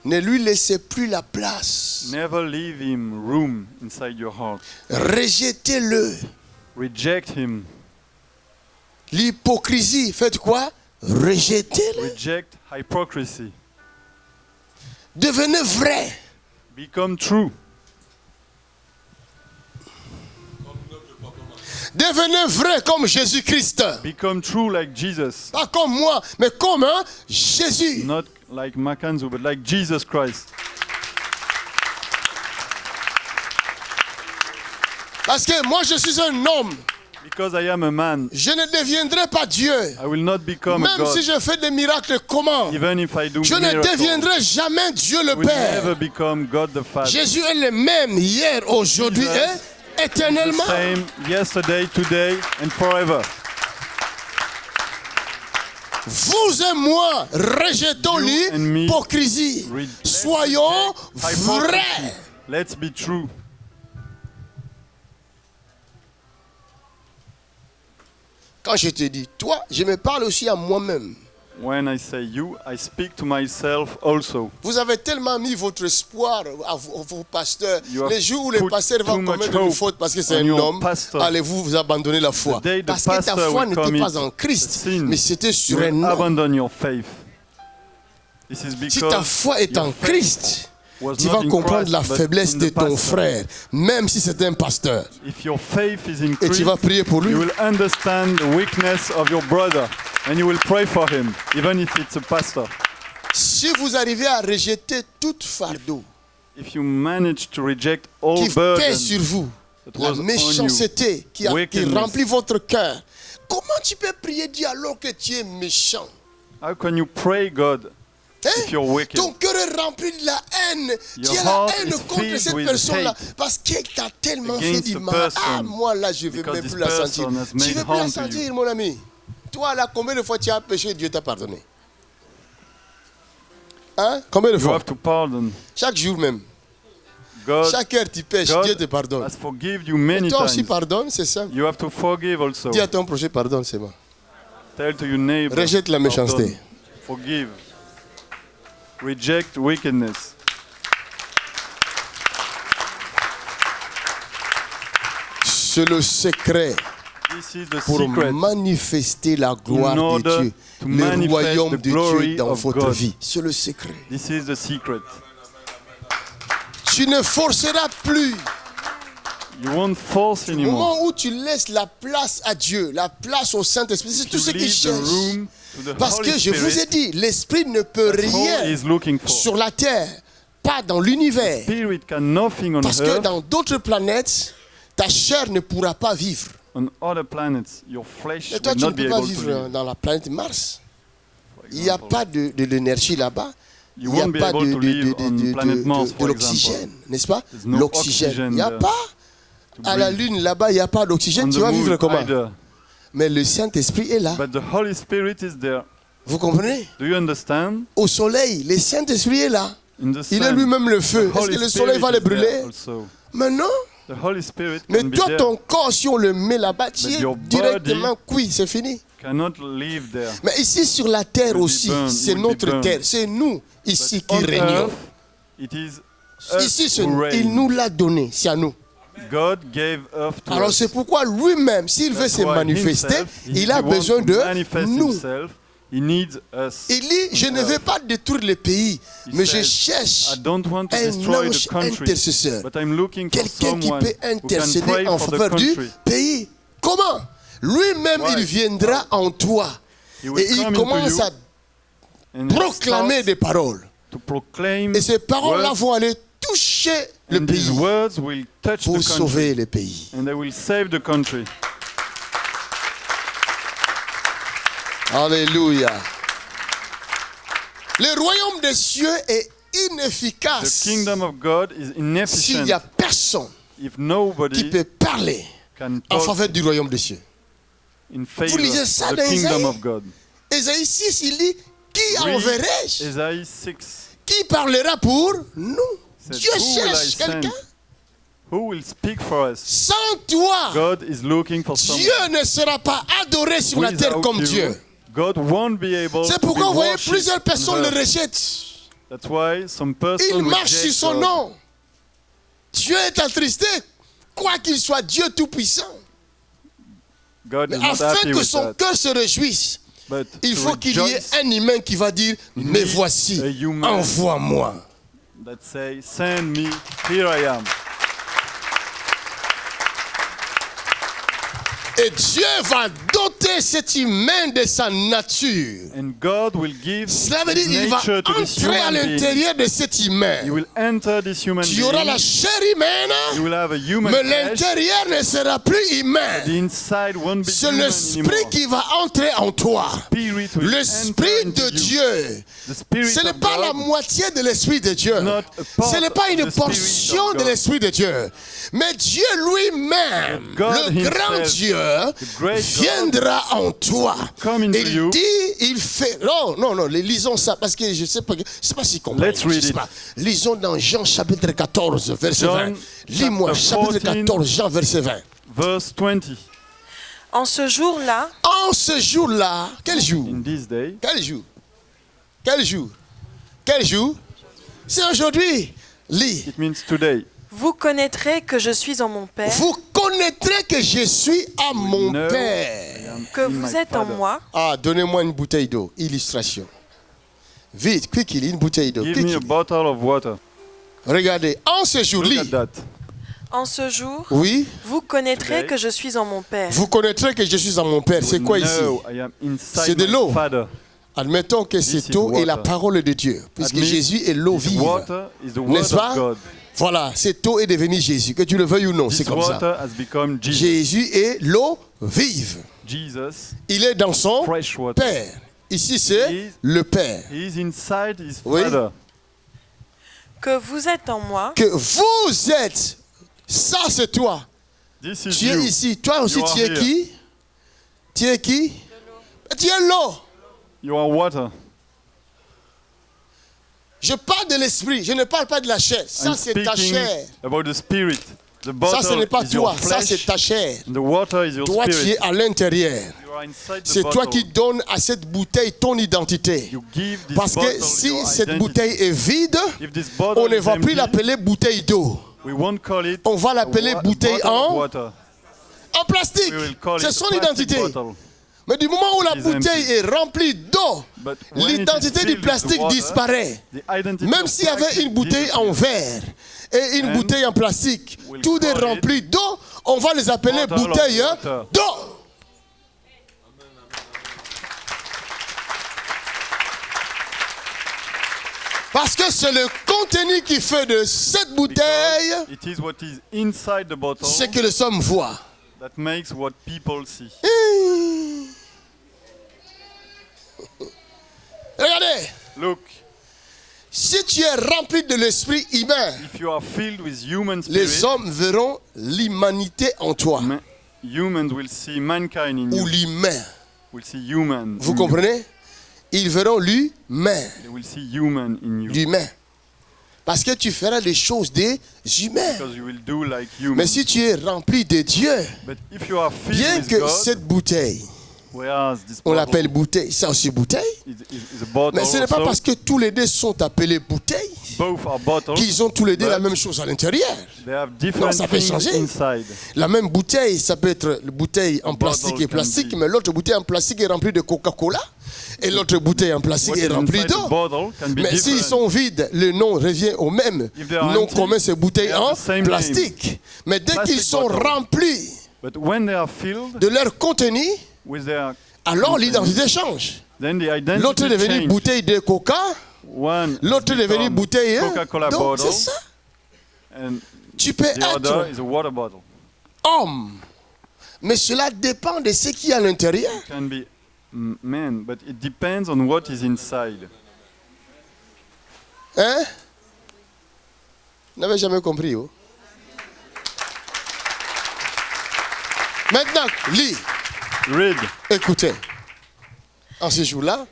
Ne lui laissez plus la place. Never leave him room inside your heart. Rejetez-le. Reject him. L'hypocrisie, faites quoi? Rejetez-le. Reject hypocrisy. Devenez vrai. Become true. Devenez vrai comme Jésus-Christ. Become true like Jesus. Pas comme moi, mais comme Jésus. Not like Makanzu, but like Jesus Christ. Parce que moi, je suis un homme. Because I am a man, Je ne deviendrai pas Dieu. I will not become a Même God. si je fais des miracles, comment? Even if I do Je ne miracles, deviendrai jamais Dieu le I will never Père. become God the Father. Jésus est le même hier, aujourd'hui Jesus et The éternellement. same yesterday, today, and forever. Vous et moi, rejetons You and me l'hypocrisie. Soyons vrais. Let's be true. Quand je te dis toi, je me parle aussi à moi-même. When I say you, I speak to myself also. Vous avez tellement mis votre espoir à vos pasteurs. You have Les jours où le put pasteur va too much commettre une hope faute parce que c'est on un your homme, pastor. allez-vous vous abandonner la foi. The day the Parce que ta pastor foi will n'était commit pas en a Christ, sin, mais c'était You sur un will homme. abandon your faith. This is Si because ta foi est en your faith Christ, was tu not vas in comprendre Christ, la but faiblesse in de the ton pastor. frère, même si c'est un pasteur. If your faith is in Et tu vas Christ, prier pour lui. you will understand the weakness of your brother, and you will pray for him, even if it's a pastor. Si vous arrivez à rejeter tout fardeau If you manage to reject all qui pèse burden sur vous, that la was on méchanceté qui wickedness. remplit votre cœur, comment tu peux prier Dieu alors que tu es méchant? you, how can you pray God Hein? if you're wicked? Ton cœur est rempli de la haine. Your Tu as la heart haine is contre filled cette with personne-là hate parce qu'elle t'a tellement fait against du the mal. person Ah, moi là, je ne vais because même this plus la sentir. person has Tu ne made veux plus la harm to sentir, you. mon ami. Toi là, combien de fois tu as péché, Dieu t'a pardonné? Hein? Combien de You fois? have to pardon. Chaque jour même. God, Chaque heure tu pêches, God Dieu te pardonne. has forgive you many Et toi aussi times. pardonne, c'est simple. You have to forgive also. Dis à ton prochain pardonne, c'est bon. Tell to your neighbor. Rejette la méchanceté. pardon. Forgive. Reject wickedness. C'est le secret This is the pour secret manifester la gloire in de order Dieu, to le manifest royaume the de Dieu glory dans of votre God. vie. C'est le secret. This is the secret. Tu ne forceras plus. You won't force Au anymore. moment où tu laisses la place à Dieu, la place au Saint-Esprit, c'est tout You ce qu'il leave the cherche. room to the Parce Holy que je vous ai Spirit. dit, l'Esprit ne peut That's all rien he's looking for. sur la terre, pas dans l'univers. Spirit can nothing on Parce que earth. dans d'autres planètes, ta chair ne pourra pas vivre. On other planets, your flesh Et toi, will tu ne not be peux pas able to vivre live. dans la planète Mars. For Il n'y a example. pas de l'énergie là-bas. You Il n'y a won't be pas able to live on planet Mars, de for l'oxygène, example. n'est-ce pas? There's no L'oxygène. Il n'y a oxygen pas. to À la breathe. Lune, là-bas, il n'y a pas On d'oxygène. the Tu vas moon vivre comment? either. Mais le Saint-Esprit est là. But the Holy Spirit is there. Vous comprenez? Do you understand? Au soleil, le Saint-Esprit est là. In the Il est sun, lui-même le the feu. Est-ce Holy que le soleil va Spirit le is there brûler? also. Mais non. The Holy Spirit Mais can be toi, there. ton corps, si on le met là-bas, tu But es your body directement cuit. C'est fini. Cannot live there. Mais ici, sur la terre Will be aussi, burned, c'est will be notre burned. terre. C'est nous, ici, But qui on régnons. earth, it is us Ici, who il reign. nous l'a donné. C'est à nous. God gave earth to Alors us. c'est pourquoi lui-même, s'il veut That's se why manifester, himself, if il a he wants besoin to de manifest nous. himself, he needs us. Il dit, je ne vais pas détruire le pays, He mais je says, cherche I don't want to un destroy ange the country, intercesseur. but I'm looking for Quelqu'un qui someone peut who can intercéder pray en for the faveur du country. pays. Comment? Lui-même, Why? il viendra en toi. He will Et il come into commence you à and he proclamer starts des paroles. to proclaim Et ces paroles-là words, vont aller toucher le and these pays words will touch pour the country, sauver le pays. and they will save the country. Alléluia. Le royaume des cieux est The inefficace kingdom of God is s'il n'y inefficient a personne if qui nobody peut parler can en talk faveur du royaume des cieux. in favor lisez ça of dans the kingdom Isaïe? of God. Ésaïe 6, il dit, qui Read enverrai-je? Isaiah 6 Qui parlera pour nous? said, Dieu who will I cherche send? quelqu'un. Who will speak for us? Sans toi, God is looking for someone. Dieu ne sera pas adoré sur la terre Without comme you, Dieu. God won't be able C'est to be pourquoi vous voyez worshipped plusieurs on personnes le earth. rejettent. That's why some Il person marche sur reject son God. nom. Dieu est attristé, quoi qu'il soit Dieu Tout-Puissant. God Mais is not afin happy que with son that. cœur se réjouisse, But il to faut qu'il y ait rejoice, un humain qui va dire, me need voici, a human. envoie-moi. that say, send me, here I am. Et Dieu va doter cet humain de sa nature. And God will give Cela veut his dire qu'il va nature to this entrer à human being. l'intérieur de cet He humain. will enter this human Tu auras la being. chair humaine, You will have a human mais flesh. l'intérieur ne sera plus humain. The inside won't be C'est human l'esprit anymore. qui va entrer en toi. Spirit will L'esprit enter de into you. Dieu. The spirit Ce n'est of pas la God moitié de l'esprit de Dieu. not a part Ce n'est pas of une the spirit portion of de God. l'esprit de Dieu. Mais Dieu lui-même, God le grand himself, Dieu, the great viendra en toi. come into Il you. dit, il fait... Non, lisons ça parce que je ne sais pas si comprendre. Let's read it. Lisons dans Jean chapitre 14, verset John 20. Lis-moi, chapter chapitre 14, Jean, verset 20. Verse 20. En ce jour-là, En ce jour-là, quel jour? In this day, Quel jour? Quel jour? Quel jour? C'est aujourd'hui. Lis. it means today. vous connaîtrez que je suis en mon Père, Vous connaîtrez que je suis à mon know Père. I am que in vous my êtes en Father. moi, Ah, donnez-moi une bouteille d'eau. Illustration. Vite, quickly, une bouteille d'eau. Give me a quickly. bottle of water. Regardez, en ce jour, Look lis. at that. en ce jour, Oui, vous connaîtrez Today. que je suis en mon Père, vous connaîtrez que je suis à mon Père. C'est quoi ici? No, I am inside C'est de my l'eau. Father. Admettons que This cette is eau est la water. parole de Dieu, puisque Admit Jésus est l'eau This vive. water is the word N'est-ce pas? of God. Voilà, cette eau est devenue Jésus, que tu le veuilles ou non, c'est This comme ça. water has become Jesus. Jésus est l'eau vive. Jesus, Il est dans son fresh water. Père. Ici, c'est He is- le Père. He is inside his Oui. Father. que vous êtes en moi, Que vous êtes, ça c'est toi. This is Tu es you. ici. Toi aussi, You are tu es here. qui? Tu es qui? Tu es l'eau. You are water. Je parle de l'esprit, je ne parle pas de la chair. Ça, I'm c'est ta speaking chair. about the spirit. The Ça, bottle ce n'est pas is your toi. Ça, flesh. c'est ta chair. And the water is your Toi, tu spirit. es à l'intérieur. You are inside the C'est toi bottle. qui donnes à cette bouteille ton identité. You give this Parce bottle que si your cette identity. bouteille est vide, If this bottle on ne is va plus empty, l'appeler bouteille d'eau. we won't call it On va l'appeler a bouteille bottle of en water. plastique. We will call C'est it son plastic identité. bottle. Mais du moment où la It is bouteille empty. est remplie d'eau, But when it is l'identité filled du with plastique water, disparaît. the identity Même of s'il y avait plastic une bouteille en disappears. verre et une And bouteille en plastique, we'll tout est call it rempli d'eau, on va les appeler bottle of bouteilles water. d'eau. Parce que c'est le contenu qui fait de cette bouteille Because it is what is inside the bottle ce que les hommes voient. that makes what people see. Regardez, Look, si tu es rempli de l'esprit humain, if you are filled with human les spirit, hommes verront l'humanité en toi. humans will see mankind in Ou you. l'humain. Will see human. Vous in you. comprenez? Ils verront l'humain. They will see human in you. L'humain. Parce que tu feras les choses des humains. Because you will do like humans. Mais si tu es rempli de Dieu, But if you are filled bien with que God, cette bouteille, whereas this on bottle l'appelle bouteille, ça aussi bouteille, is a bottle mais ce n'est pas also, parce que tous les deux sont appelés bouteilles both are bottles, qu'ils ont tous les deux la but même chose à l'intérieur. they have different ça peut things changer. inside. La même bouteille, ça peut être une bouteille en plastique bottle et plastique, can be- mais l'autre bouteille en plastique est remplie de Coca-Cola et l'autre bouteille en plastique What est is remplie inside d'eau. the bottle can be Mais s'ils different. sont vides, le nom revient au même. If they are Nom empty, commun, c'est bouteille they have en the same plastique. Mais dès Plastic qu'ils sont bottle. remplis But when they are filled de leur contenu, with their alors content, l'identité change. then the identity L'autre est devenu change. bouteille de coca, One l'autre est devenu become bouteille Coca-Cola d'eau. bottle, C'est ça. and Tu peux the other être is a water bottle. homme, mais cela dépend de ce qu'il y a à l'intérieur. Can be man, but it depends on what is inside. Hein? Vous n'avez jamais compris, oh? Maintenant, lis, Read. écoutez. En ce jour-là,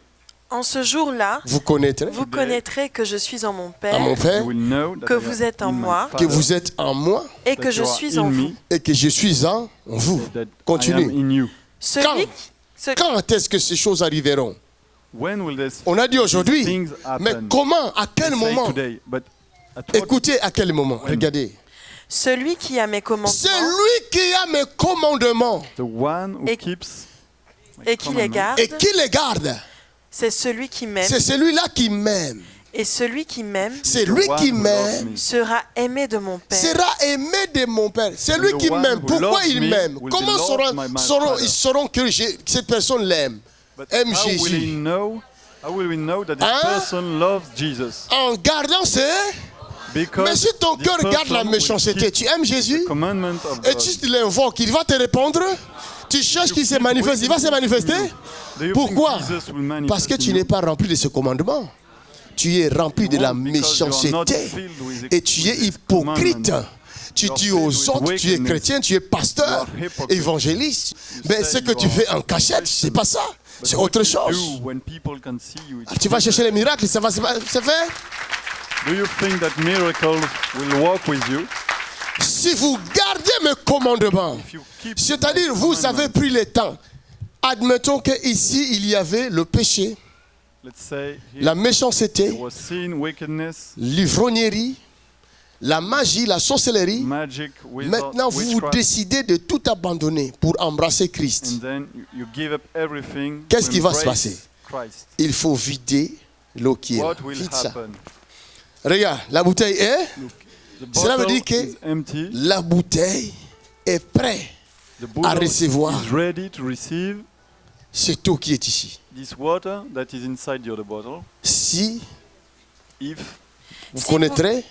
en ce jour-là, vous connaîtrez vous connaîtrez que je suis en mon à Père, mon You Père will know that que I vous am êtes en in my moi, que Father, vous êtes en moi et that que je you are suis in en me, vous. et que je suis en vous. that I am Continue. in you. Celui, ce- Quand est-ce que ces choses arriveront? when will this On a dit aujourd'hui, things mais happen? comment, à quel We say moment? today, but at what Écoutez, à quel moment? Regardez. Celui qui a mes commandements C'est lui qui a mes commandements the one who Et- keeps my et qui les commandments. garde, et qui les garde. c'est celui qui m'aime. C'est celui-là qui m'aime. Et celui qui m'aime C'est lui one qui who loves m'aime. me. sera aimé de mon Père. Sera aimé de mon Père. C'est lui And the qui one m'aime. who Pourquoi loves il me m'aime? will Comment be loved by my Father. ils sauront que cette personne l'aime? But Aime how will Jésus. how will we know that this Hein? person loves Jesus? En gardant ce... Because Mais si ton this cœur garde la person will méchanceté, keep tu aimes Jésus? the commandment of Et God. tu l'invoques, il va te répondre. Tu cherches qu'il se manifeste, il va se manifester. Do you Pourquoi? think Jesus will manifest Parce que in tu you? n'es pas rempli de ce commandement. Tu es rempli de la Because you are not méchanceté. filled with Et tu es hypocrite. commandment. Tu You are dis filled aux with autres, tu es wickedness. chrétien, tu es pasteur, You are hypocrite. évangéliste. You Mais say ce que you tu are fais en cachette, c'est pas ça. But C'est what autre you chose. do when people can see you, it's Tu vas chercher les miracles, ça va se faire. Do you think that miracles will walk with you? Si vous gardez mes commandements, If you keep c'est-à-dire my vous commandments. avez pris le temps. Admettons qu'ici, il y avait le péché, Let's say here la méchanceté, there was sin, wickedness, l'ivrognerie, la magie, la sorcellerie. magic, Maintenant, vous witchcraft, décidez de tout abandonner pour embrasser Christ. and then you give up everything. Qu'est-ce to qui va se embrace passer? Christ. Il faut vider l'eau qui est là. What will Vide ça. happen? Regarde, la bouteille est... The Cela veut bottle dire que is empty. la bouteille est prête The à bottle recevoir is ready to receive cette eau qui est ici. this water that is inside the other bottle. Si If vous Si connaîtrez,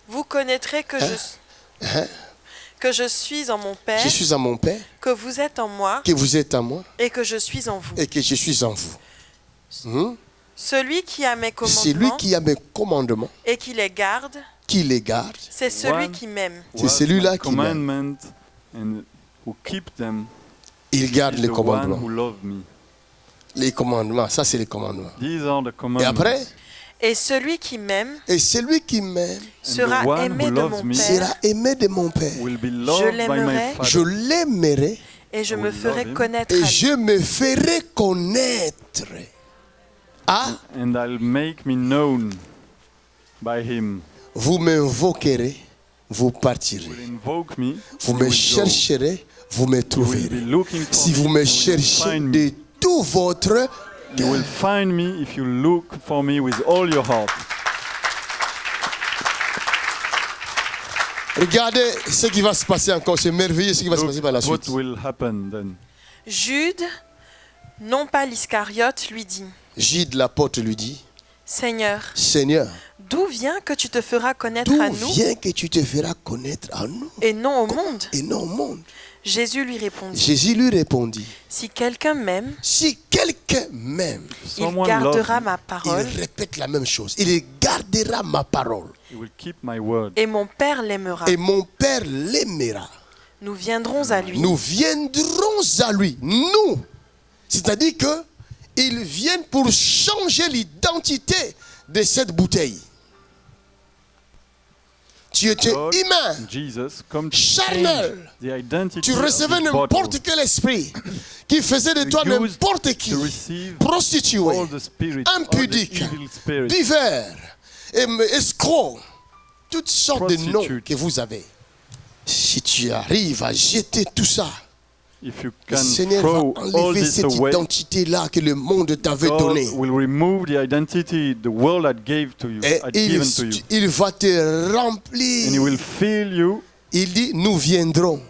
Vous connaîtrez que je suis en mon Père, je suis en mon Père, que vous êtes en moi que vous êtes en moi et que je suis en vous. et que je suis en vous. Celui qui a mes C'est lui commandements qui a mes commandements, et qui les garde, qui les garde. c'est celui One. qui m'aime. C'est was celui-là my qui m'aime. commandment and who keep them Il garde is les the one commandements. who love me. Les commandements, ça c'est les commandements. These are the Et commandments. après, Et celui qui m'aime et celui qui m'aime sera the one aimé who de loves mon me Père sera aimé de mon Père. will be loved by l'aimerai. my Father. Je l'aimerai et je I me will ferai love him. connaître à et lui. je me ferai connaître. Ah, And I'll make me known by him. vous m'invoquerez, vous partirez. He will invoke me. Vous he me will go. chercherez, vous me You will be trouverez. looking for Si me, vous me you will cherchez find me. de tout votre You will find me if you look for me with all your heart. Regardez ce qui va se passer encore, c'est merveilleux ce qui va se passer par la Look what suite. will happen then. Jude, non pas l'Iscariote, lui dit, Jude l'apôtre lui dit, Seigneur, Seigneur, d'où vient que tu te feras connaître d'où à nous vient que tu te feras connaître à nous et non au monde? et non au monde? Jésus lui répondit, Jésus lui répondit, si quelqu'un m'aime, si quelqu'un m'aime, il Someone gardera loves me, ma parole il répète la même chose, il gardera ma parole he will keep my word. et mon Père l'aimera. et mon Père l'aimera. Nous viendrons à lui Nous viendrons à lui, nous. C'est-à-dire que ils viennent pour changer l'identité de cette bouteille. Tu étais God, humain, Jesus, come to charnel. change the identity Tu of recevais this n'importe bottle. quel esprit qui faisait de You toi used n'importe qui, to receive prostitué, all the spirits, all the impudique, evil spirits, buveur, escroc, toutes sortes de noms Prostitute. que vous avez. Si tu arrives à jeter tout ça, if you le can Seigneur va throw all enlever this cette away, identité-là que le monde t'avait God donnée. will remove the identity the world had gave to you, Et had given to you, il va te and He will remplir. fill you. Il dit, nous viendrons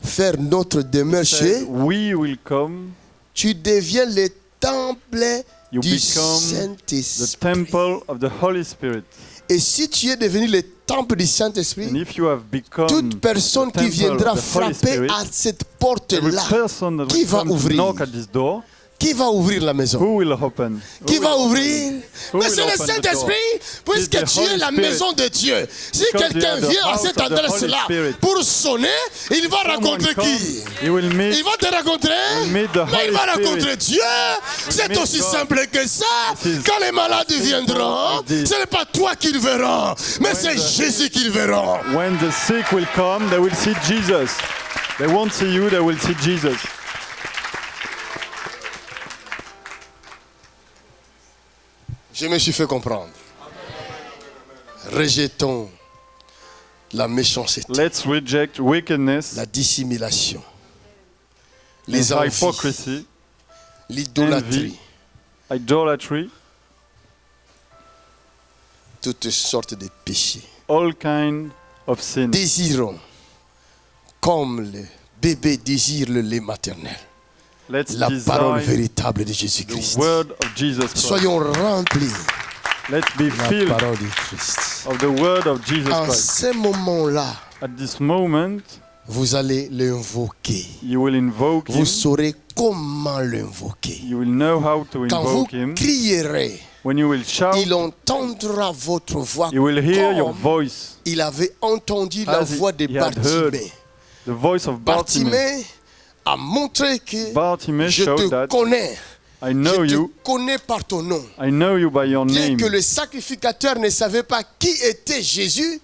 faire notre demeure Says, chez. we will come. Tu deviens le temple You du become the Saint-Esprit. temple of the Holy Spirit. Et si tu es devenu le temple du And Saint-Esprit, if you have become toute personne the qui temple viendra of the Holy frapper Spirit, à cette every porte-là, person that qui will va come to ouvrir? knock at this door, qui va ouvrir la maison? who will open? Qui Who va will ouvrir? Who Mais will c'est le open the door? Saint-Esprit, puisque It's the tu es Holy la Spirit. maison de Dieu. Si Because quelqu'un you are the vient à house cette of the adresse-là Holy Spirit. pour sonner, il va Someone rencontrer comes, qui? he will meet. Il va te rencontrer, will meet the mais il va Holy rencontrer Dieu. C'est meet aussi God. simple que ça. It is Quand les malades viendront, as this. ce n'est pas toi qu'ils verront, mais When c'est the- Jésus qu'ils verront. When the sick will come, they will see Jesus. They won't see you, they will see Jesus. Je me suis fait comprendre. Rejetons la méchanceté, Let's reject wickedness, la dissimulation, les envies, hypocrisy, l'idolâtrie, idolatry, toutes sortes de péchés. all kinds of sin. Désirons, comme le bébé désire le lait maternel, Let's la parole desire véritable de the Jésus-Christ. word of Jesus Christ. Soyons remplis Let's be de la filled parole de Christ. of the word of Jesus En Christ. ce moment-là, At this moment, vous allez l'invoquer. you will invoke him. Vous saurez comment l'invoquer. You will know how to Quand vous invoke him. crierez, When you will shout, il entendra votre voix you will hear your comme voice. il avait entendu la As he- voix de he had heard Bartimée. the voice of Bartimaeus. Bartimée a montré que Bartimaeus je showed te that connais. I know Je te you. connais par ton nom. I know you by your Bien name. que le sacrificateur ne savait pas qui était Jésus,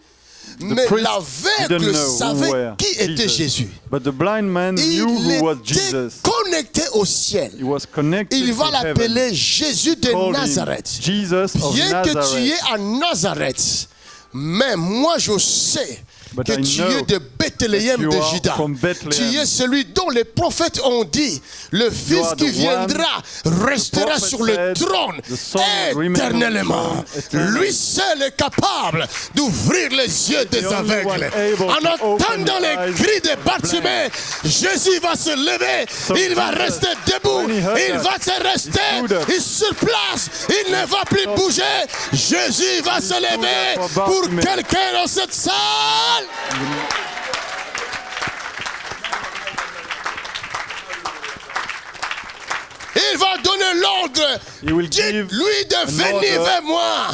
mais priest l'aveugle didn't know who savait were qui était Jesus. Jésus. But the blind man knew Il who was était Jesus. connecté au ciel. He was connected Il va to heaven. l'appeler Jésus de Called him Nazareth. Jesus of Bien que tu Nazareth. es à Nazareth, mais moi je sais But que I tu know es de Bethléem that you de are Juda. from Bethlehem. Tu es celui dont les prophètes ont dit, le Fils are qui the viendra restera prophet sur le said, trône the Son will remain on the éternellement. throne eternally. Lui seul est capable d'ouvrir les yeux des The only aveugles. one able En to open entendant the les eyes cris de of the Bartimée, Jésus va se lever, So il va Jesus, rester debout, when he heard il that, va se rester, stood up. il sur place, il ne va plus bouger. Jésus va se lever up for pour Bartimée. quelqu'un dans cette salle. Il va donner l'ordre. He will give Dites-lui de an venir order. vers moi.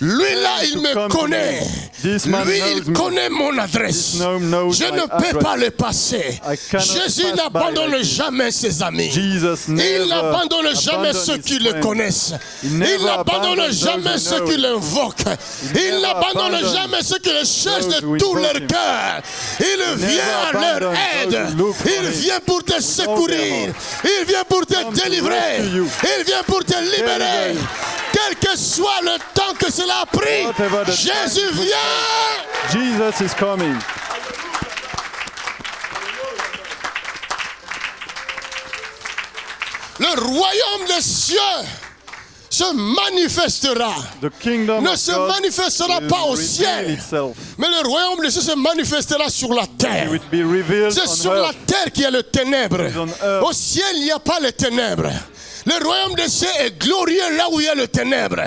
Lui là, il to me come to connaît. me. This man Lui, knows il me. connaît mon adresse. This man knows Je my ne peux address. pas le passer. I cannot Jésus pass by n'abandonne like this. jamais ses amis. Jesus Il never n'abandonne jamais abandoned ceux his qui le friends. connaissent. He never Il n'abandonne abandoned jamais those who ceux know qui him. l'invoquent. Il never n'abandonne abandoned jamais ceux qui le cherchent those de who tout invoke leur him. cœur. Il vient à leur abandoned aide. those who look for Il him. vient pour te all their secourir. heart. Il vient pour te Come to délivrer. rescue you. Il vient pour te libérer. Deliver. Quel que soit le temps que cela a pris, Whatever the Jésus time. vient. Jesus is coming. Le royaume des cieux se manifestera. The kingdom Ne of se God manifestera will pas au reveal ciel, itself. mais le royaume des cieux se manifestera sur la It terre. will be revealed C'est on sur la earth. terre qu'il y a le ténèbre. on earth. Au ciel, il n'y a pas les ténèbres. Le royaume des cieux est glorieux là où il y a le ténèbre.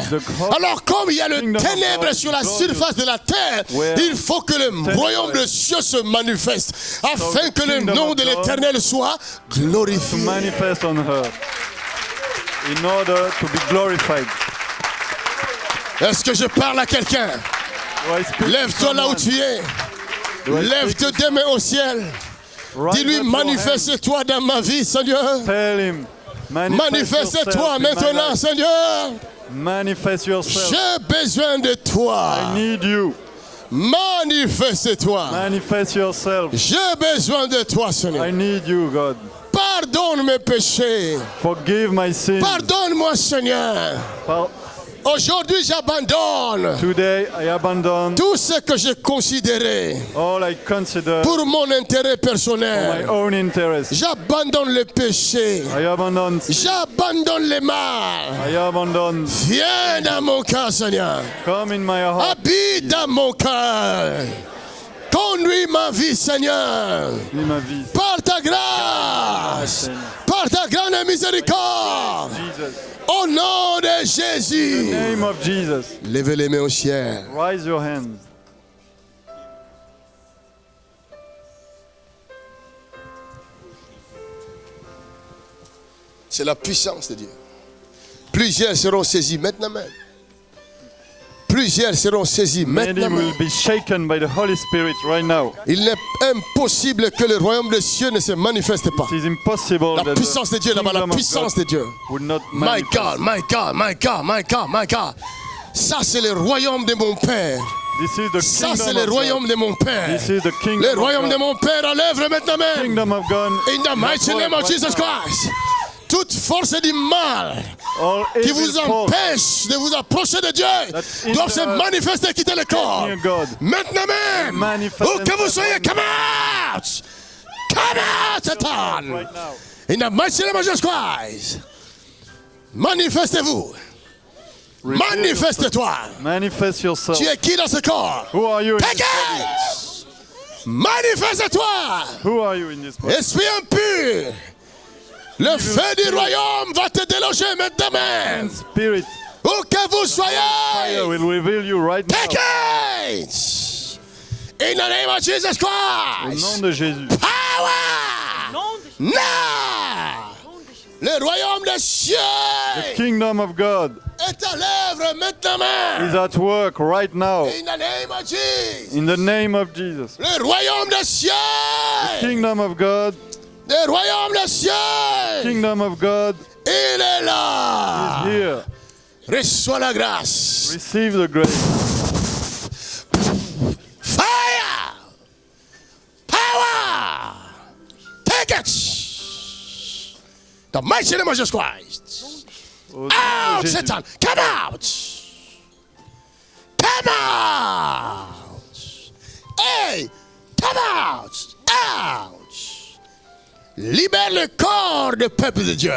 Alors comme il y a le kingdom of ténèbre God sur la is glorious surface de la terre, where il faut que le royaume des cieux se manifeste afin the que le kingdom nom of de God l'Éternel soit To glorifié. manifest on earth. In order to be glorified. Est-ce que je parle à quelqu'un? Do I speak to Lève-toi là où someone? tu es. Do I Lève speak tes deux mains au ciel. Rise Dis-lui, up your hands. manifeste-toi dans ma vie, Seigneur. Tell him. Manifeste-toi yourself in my maintenant, life. Seigneur. Manifest yourself. J'ai besoin de toi. I need you. Manifeste-toi. Manifest yourself. J'ai besoin de toi, I Seigneur. need you, God. Pardonne mes péchés. Forgive my sins. Pardonne-moi, Seigneur. Aujourd'hui, j'abandonne Today I abandon tout ce que j'ai considéré all I consider pour mon intérêt my personnel. own interest. J'abandonne le péché. I abandon sin. J'abandonne le mal. I abandon. Viens dans mon cœur, Seigneur. Come in my heart. Habite dans mon cœur. Conduis ma vie, Seigneur. Vis ma vie. Par ta grâce. Par ta grande miséricorde. Jesus. Au nom de In Jésus. the name of Jesus. Levez les mains au ciel. Raise your hands. C'est la puissance de Dieu. Plusieurs seront saisis maintenant même. Plusieurs seront saisis Many maintenant même. will be shaken by the Holy Spirit right now. Il est impossible que le royaume des cieux ne se manifeste pas. It is impossible La that puissance de the Dieu là-bas, la kingdom of puissance God de Dieu. would not My manifest. God, my God, my God, my God, my God. Ça, c'est le royaume de mon Père. This is the Ça, c'est kingdom le of royaume God. de mon Père. This is the kingdom Le of royaume God. de mon Père à l'œuvre maintenant même. Kingdom of God. In the mighty name of Jesus Christ. toute force du mal all qui evil vous force empêche de vous approcher de Dieu doivent se manifester et quitter le corps. near God. Maintenant même, Manifest où que vous themselves soyez, right come out! Come out, Satan! Right now. In the mighty name of Jesus Christ, manifestez-vous. Manifeste-toi. Manifest yourself. Tu es qui dans ce corps? Who are you in Take this body? it! Manifeste-toi. Who are you in this body? Esprit impur, le feu du royaume va te déloger maintenant même. Spirit, Où que vous fire soyez, will reveal you right take now. it! In the name of Jesus Au Christ. nom de Jésus. Power! Now! Le royaume des cieux The kingdom of God est à l'œuvre maintenant même. is at work right now. In the name of Jesus. In the name of Jesus. Le royaume des cieux. Kingdom of God, Le royaume des cieux. kingdom of God Il est là. is here. Reçois la grâce. Receive the grace. Fire. Power. Take it. The mighty name of Jesus Christ. Au nom Out, de Jésus. Satan. Come out. Come out. Hey, come out. Out. Libère le corps du peuple de Dieu.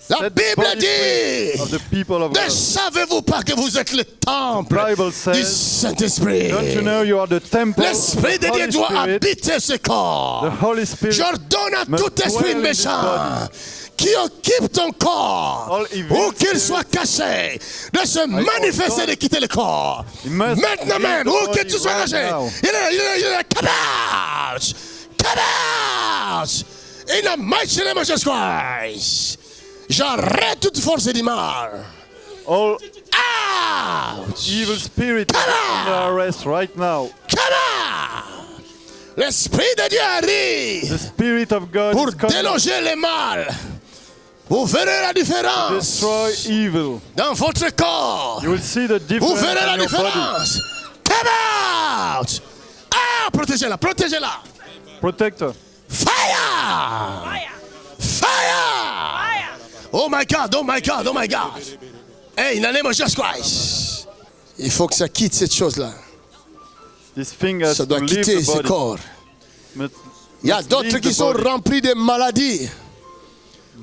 La Set the Bible body dit, free of the people of ne God. savez-vous pas que vous êtes le temple Bible du says, Saint-Esprit? don't you know you are the temple of L'Esprit de the Dieu Holy doit Spirit? habiter ce corps. The Holy Spirit J'ordonne à must tout esprit dwell in this méchant qui occupe ton corps, All evil où qu'il spirits, soit caché, de se manifester et de quitter le corps. He must Maintenant leave même, the où que body tu sois right caché, now. il est, come out! Come out! In the mighty name of Jesus Christ. J'arrête toute force du mal. All Out! evil spirit is under arrest right now. Come out! L'Esprit de Dieu arrive The Spirit of God pour is coming déloger le mal. Vous verrez la to différence destroy evil. dans votre corps. You will see the Vous difference verrez la in your body. différence. Come out! Ah, protégez-la, protégez-la. Protect her. Fire! Fire! Oh my God, oh my God, oh my God. Hey, in the name of Jesus Christ. Il faut que ça quitte cette chose-là. This thing has Ça to doit leave quitter the ce body. corps. Must- Il y a must d'autres leave qui the sont body. remplis de maladies.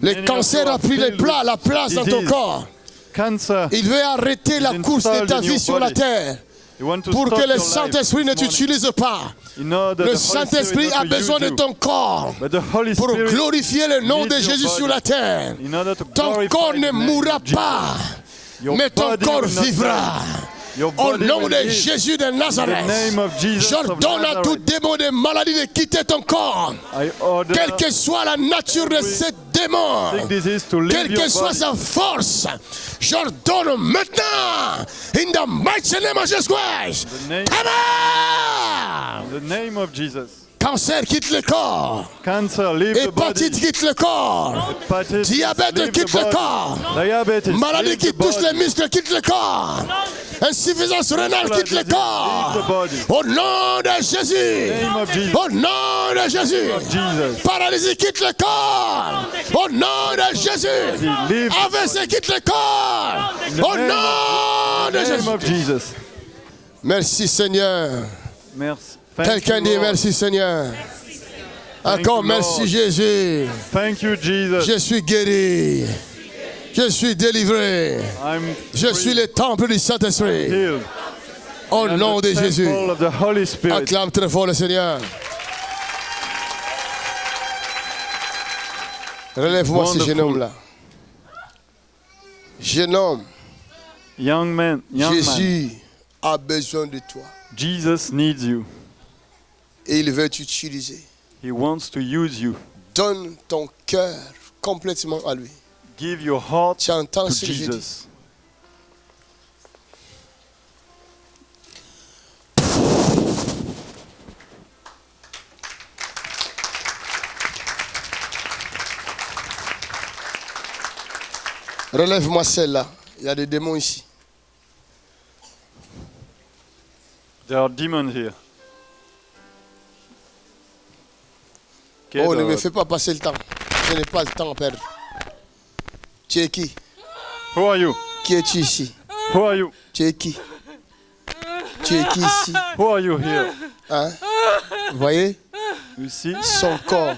Le Many cancer of you a are pris filled la place dans ton disease. corps. Cancer. Il veut arrêter la is course de installed ta in vie your sur la body. terre You want to pour stop que le your life Saint-Esprit ne this morning. t'utilise pas. In order Le the Holy Spirit Saint-Esprit a not to besoin use de you. ton corps But the Holy pour Spirit glorifier le nom needs de your Jésus body sur la terre. in order to Ton glorify corps the ne name mourra of Jesus. pas, Your mais ton body corps will not vivra. die. Your Au body nom will de live. Jésus de In the Nazareth, name of Jesus of j'ordonne à tout Nazareth, démon de maladie de quitter ton corps. I order Quelle que soit la nature de every ce démon, sick disease to leave quelle your que soit body. sa force, j'ordonne maintenant, in the mighty name of Jesus Christ, The name- come on! In the name of Jesus. Cancer quitte le corps, Cancer, leave the body. hépatite quitte le corps, Hepatitis, diabète leave quitte the le body. corps, Diabetes, maladie leave qui the touche body. les muscles quitte le corps, insuffisance rénale quitte le corps, Leave the body. au nom de Jésus, Name of Jesus. au nom de Jésus, Jesus. paralysie quitte le corps, au nom de Jésus, Leave the AVC quitte le corps, the au name nom de name Jésus. of Jesus. Merci Seigneur. Merci. Thank Quelqu'un you, dit Lord. merci Seigneur. Thank Encore you, merci Lord. Jésus. Thank you, Jesus. Je suis guéri. Je suis délivré. I'm Je suis le temple du Saint-Esprit. healed. Au I'm nom the de Jésus. temple of the Holy Spirit. Acclame très fort le Seigneur. Relève-moi ce jeune homme-là. Jeune homme, Young man, Jésus a besoin de toi. Jesus needs you. Et il veut t'utiliser. He wants to use you. Donne ton cœur complètement à lui. Give your heart Tu entends to ce que je dis. Jesus. Relève-moi celle-là. Il y a des démons ici. There are demons here. Oh, ne me Get fais pas passer le temps. Je n'ai pas le temps à perdre. Tu es qui? Who are you? Qui es-tu ici? Who are you? Tu es qui? Tu es qui ici? Who are you here? Hein? Vous voyez? You see? Son corps.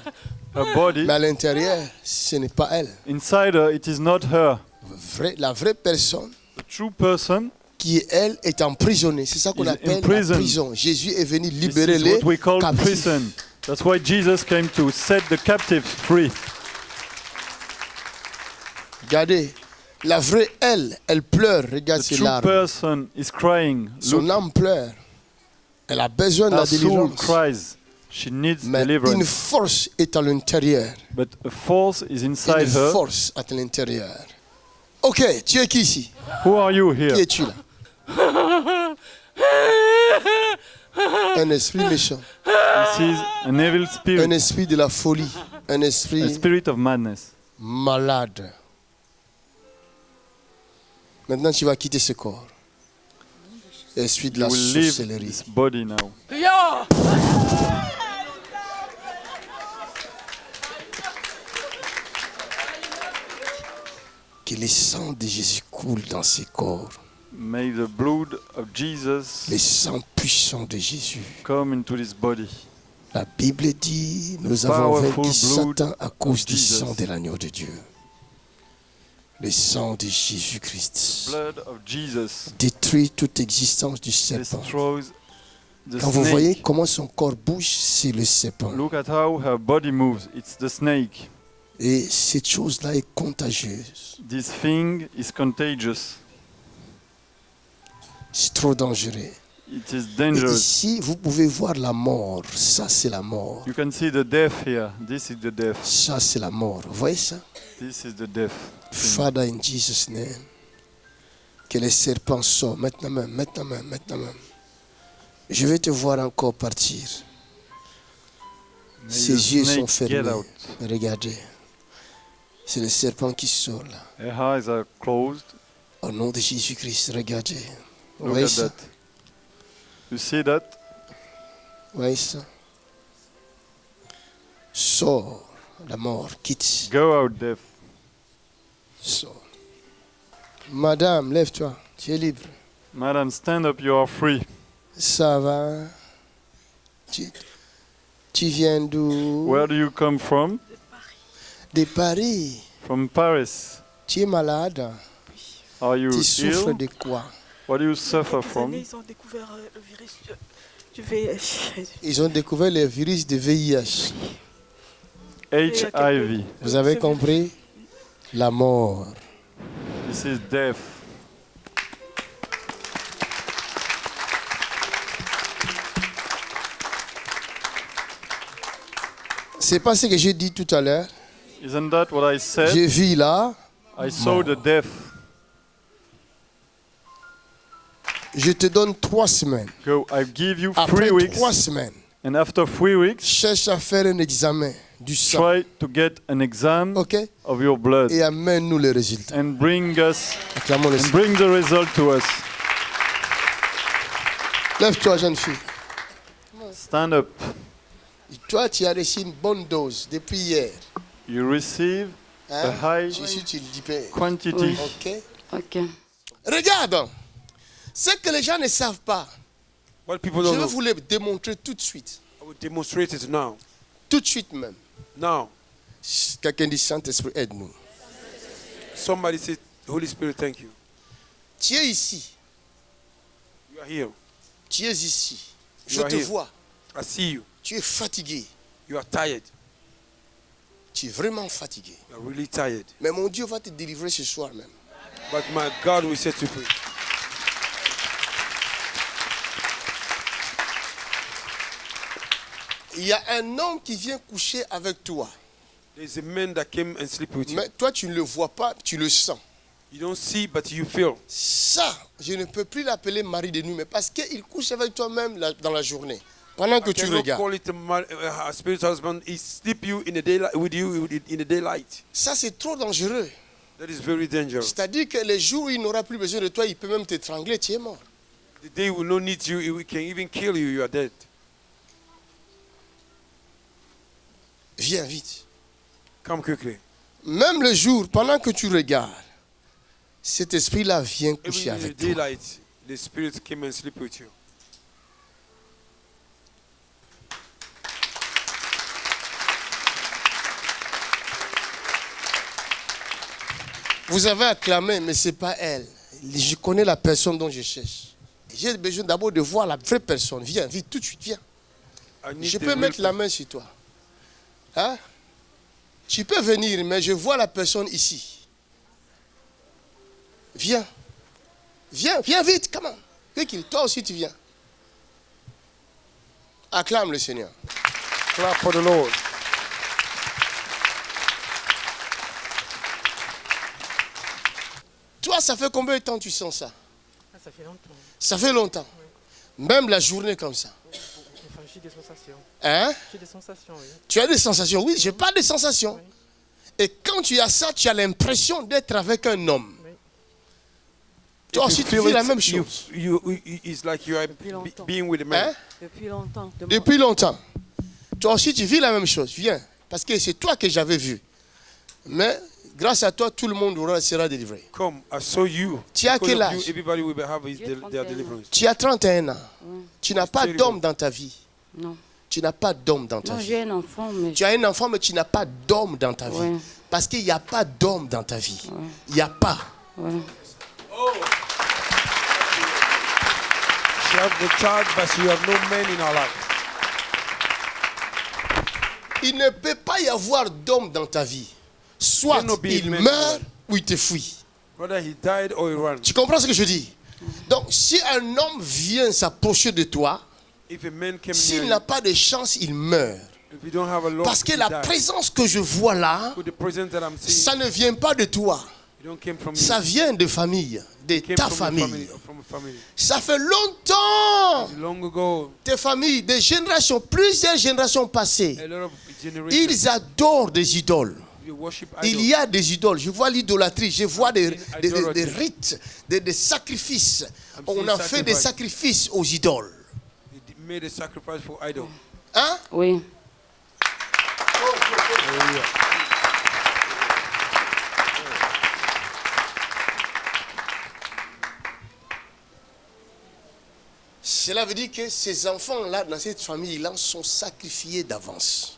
Her body. Mais à l'intérieur, ce n'est pas elle. Inside her, it is not her. La vraie personne The true person qui, elle, est emprisonnée. C'est ça qu'on is appelle la imprisoned. prison. Jésus est venu This libérer is les what we call captifs. prison. That's why Jesus came to set the captives free. Regardez, la vraie elle pleure. Regarde The ses true larmes. person is crying. Son Look, âme pleure. Elle a besoin de la her soul délivrance. cries. She needs Mais une deliverance. force est à l'intérieur. But a force is inside Une her. force à l'intérieur. Ok, tu es qui ici? Who are you here? Qui es-tu là? Un esprit méchant. This is an evil Un spirit. esprit de la folie. Un A esprit spirit of madness. malade. Maintenant, tu vas quitter ce corps. Esprit de You la will leave sorcellerie. this body now. Que le sang de Jésus coule dans ces corps. May the blood of Jesus Le sang puissant de Jésus. come into this body. La Bible dit, nous avons Powerful vaincu blood Satan à cause of du Jesus. sang de l'agneau de Dieu. Le sang de Jésus-Christ Blood of Jesus détruit toute existence du serpent. destroys the Quand vous voyez snake. comment son corps bouge, c'est le serpent. Look at how her body moves. It's the snake. Et cette chose-là est contagieuse. This thing is contagious. C'est trop dangereux. It is Et dangerous. ici, vous pouvez voir la mort. Ça, c'est la mort. You can see the death here. This is the death. Ça, c'est la mort. Vous voyez ça? This is the death. Father, in Jesus' name, que les serpents sortent. Maintenant même, maintenant même, maintenant même. Je vais te voir encore partir. May Ses the yeux sont snake get fermés. out. Regardez. C'est le serpent qui sort là. Her eyes are closed. Au nom de Jésus-Christ, regardez. Vous Look voyez at ça? that. You see that? Vous voyez ça? Sors, la mort, quitte. Go out, death. Sors. Madame, lève-toi, tu es libre. Madam, stand up. You are free. Ça va? Tu viens d'où? Where do you come from? De Paris. From Paris. Tu es malade? Are you Tu souffres ill? de quoi? What do you suffer from? Ils ont découvert le virus du VIH. Ils ont découvert le virus de VIH. HIV. Vous avez compris? La mort. This is death. C'est pas ce que j'ai dit tout à l'heure. Isn't that what I said? J'ai vu là. I saw the death. Je te donne 3 semaines. Go. I give you Après 3 weeks. 3 semaines, And after 3 weeks, cherche à faire un examen du sang. try to get an exam Ok? of your blood Et amène-nous les résultats. and bring Acclamons le Seigneur. bring the result to us. Lève-toi, jeune fille. Stand up. Toi, tu as reçu une bonne dose depuis hier. You receive a Hein? high Jésus, tu le dis pas. quantity. Ok? Ok. Regarde. Ce que les gens ne savent pas, What people je don't vais know, vous le démontrer tout de suite. I will demonstrate it now. Tout de suite même. Now, Quelqu'un dit Saint-Esprit, aide-nous. somebody say, Holy Spirit, thank you. Tu es ici. You are here. Tu es ici. Je You are te here. vois. I see you. Tu es fatigué. You are tired. Tu es vraiment fatigué. You are really tired. Mais mon Dieu va te délivrer ce soir même. But my God will set you free. Il y a un homme qui vient coucher avec toi. There's a man that came and sleep with you. Mais toi, tu ne le vois pas, tu le sens. You don't see, but you feel. Ça, je ne peux plus l'appeler mari de nuit, mais parce qu'il couche avec toi-même dans la journée, pendant que I tu cannot regardes. call it a spirit husband. He sleep you in the daylight with you in the daylight. Ça, c'est trop dangereux. That is very dangerous. C'est-à-dire que les jours où il n'aura plus besoin de toi, il peut même t'étrangler, tu es mort. The day he will not need you, he can even kill you. You are dead. Viens vite. Come quickly. Même le jour, pendant que tu regardes, cet esprit-là vient coucher Even in the avec toi. daylight, the spirit came and sleep with you. Vous avez acclamé, mais ce n'est pas elle. Je connais la personne dont je cherche. J'ai besoin d'abord de voir la vraie personne. Viens, viens, tout de suite, viens. I need Je the peux real mettre la main sur toi. Hein? Tu peux venir, mais je vois la personne ici. Viens. Viens, viens vite, comment? Toi aussi tu viens. Acclame le Seigneur. Clap for the Lord. Toi, ça fait combien de temps tu sens ça? Ça fait longtemps. Ça fait longtemps. Oui. Même la journée comme ça. Enfin, j'ai des sensations. Hein? J'ai des sensations, oui. Tu as des sensations? Oui, j'ai pas de sensations. Oui. Et quand tu as ça, tu as l'impression d'être avec un homme. Oui. Toi aussi, tu vis la même chose. It's like you are being with a man. Hein? Depuis longtemps. Depuis longtemps. Toi aussi, tu vis la même chose. Viens. Parce que c'est toi que j'avais vu. Mais grâce à toi, tout le monde sera délivré. Come, I saw you. Tu as quel âge? Everybody will have their deliverance. Tu as 31 ans. Tu n'as pas d'homme dans ta vie. Non. Tu n'as pas d'homme dans ta vie. J'ai un enfant, mais... Tu as un enfant, mais tu n'as pas d'homme dans ta vie. Parce qu'il n'y a pas d'homme dans ta vie. Il n'y a pas. Oh. You have the child, but you have no man in our life. Il ne peut pas y avoir d'homme dans ta vie. Soit il meurt ou il te fuit. Tu comprends ce que je dis? Donc, si un homme vient s'approcher de toi, s'il n'a pas de chance, il meurt. Parce que la présence que je vois là, ça ne vient pas de toi. Ça vient de famille, de ta famille. Ça fait longtemps. Tes familles, des générations, plusieurs générations passées, ils adorent des idoles. Il y a des idoles. Je vois l'idolâtrie. Je vois des rites, des sacrifices. On a fait des sacrifices aux idoles. Hein? Oui. Cela veut dire que ces enfants-là, dans cette famille-là, sont sacrifiés d'avance.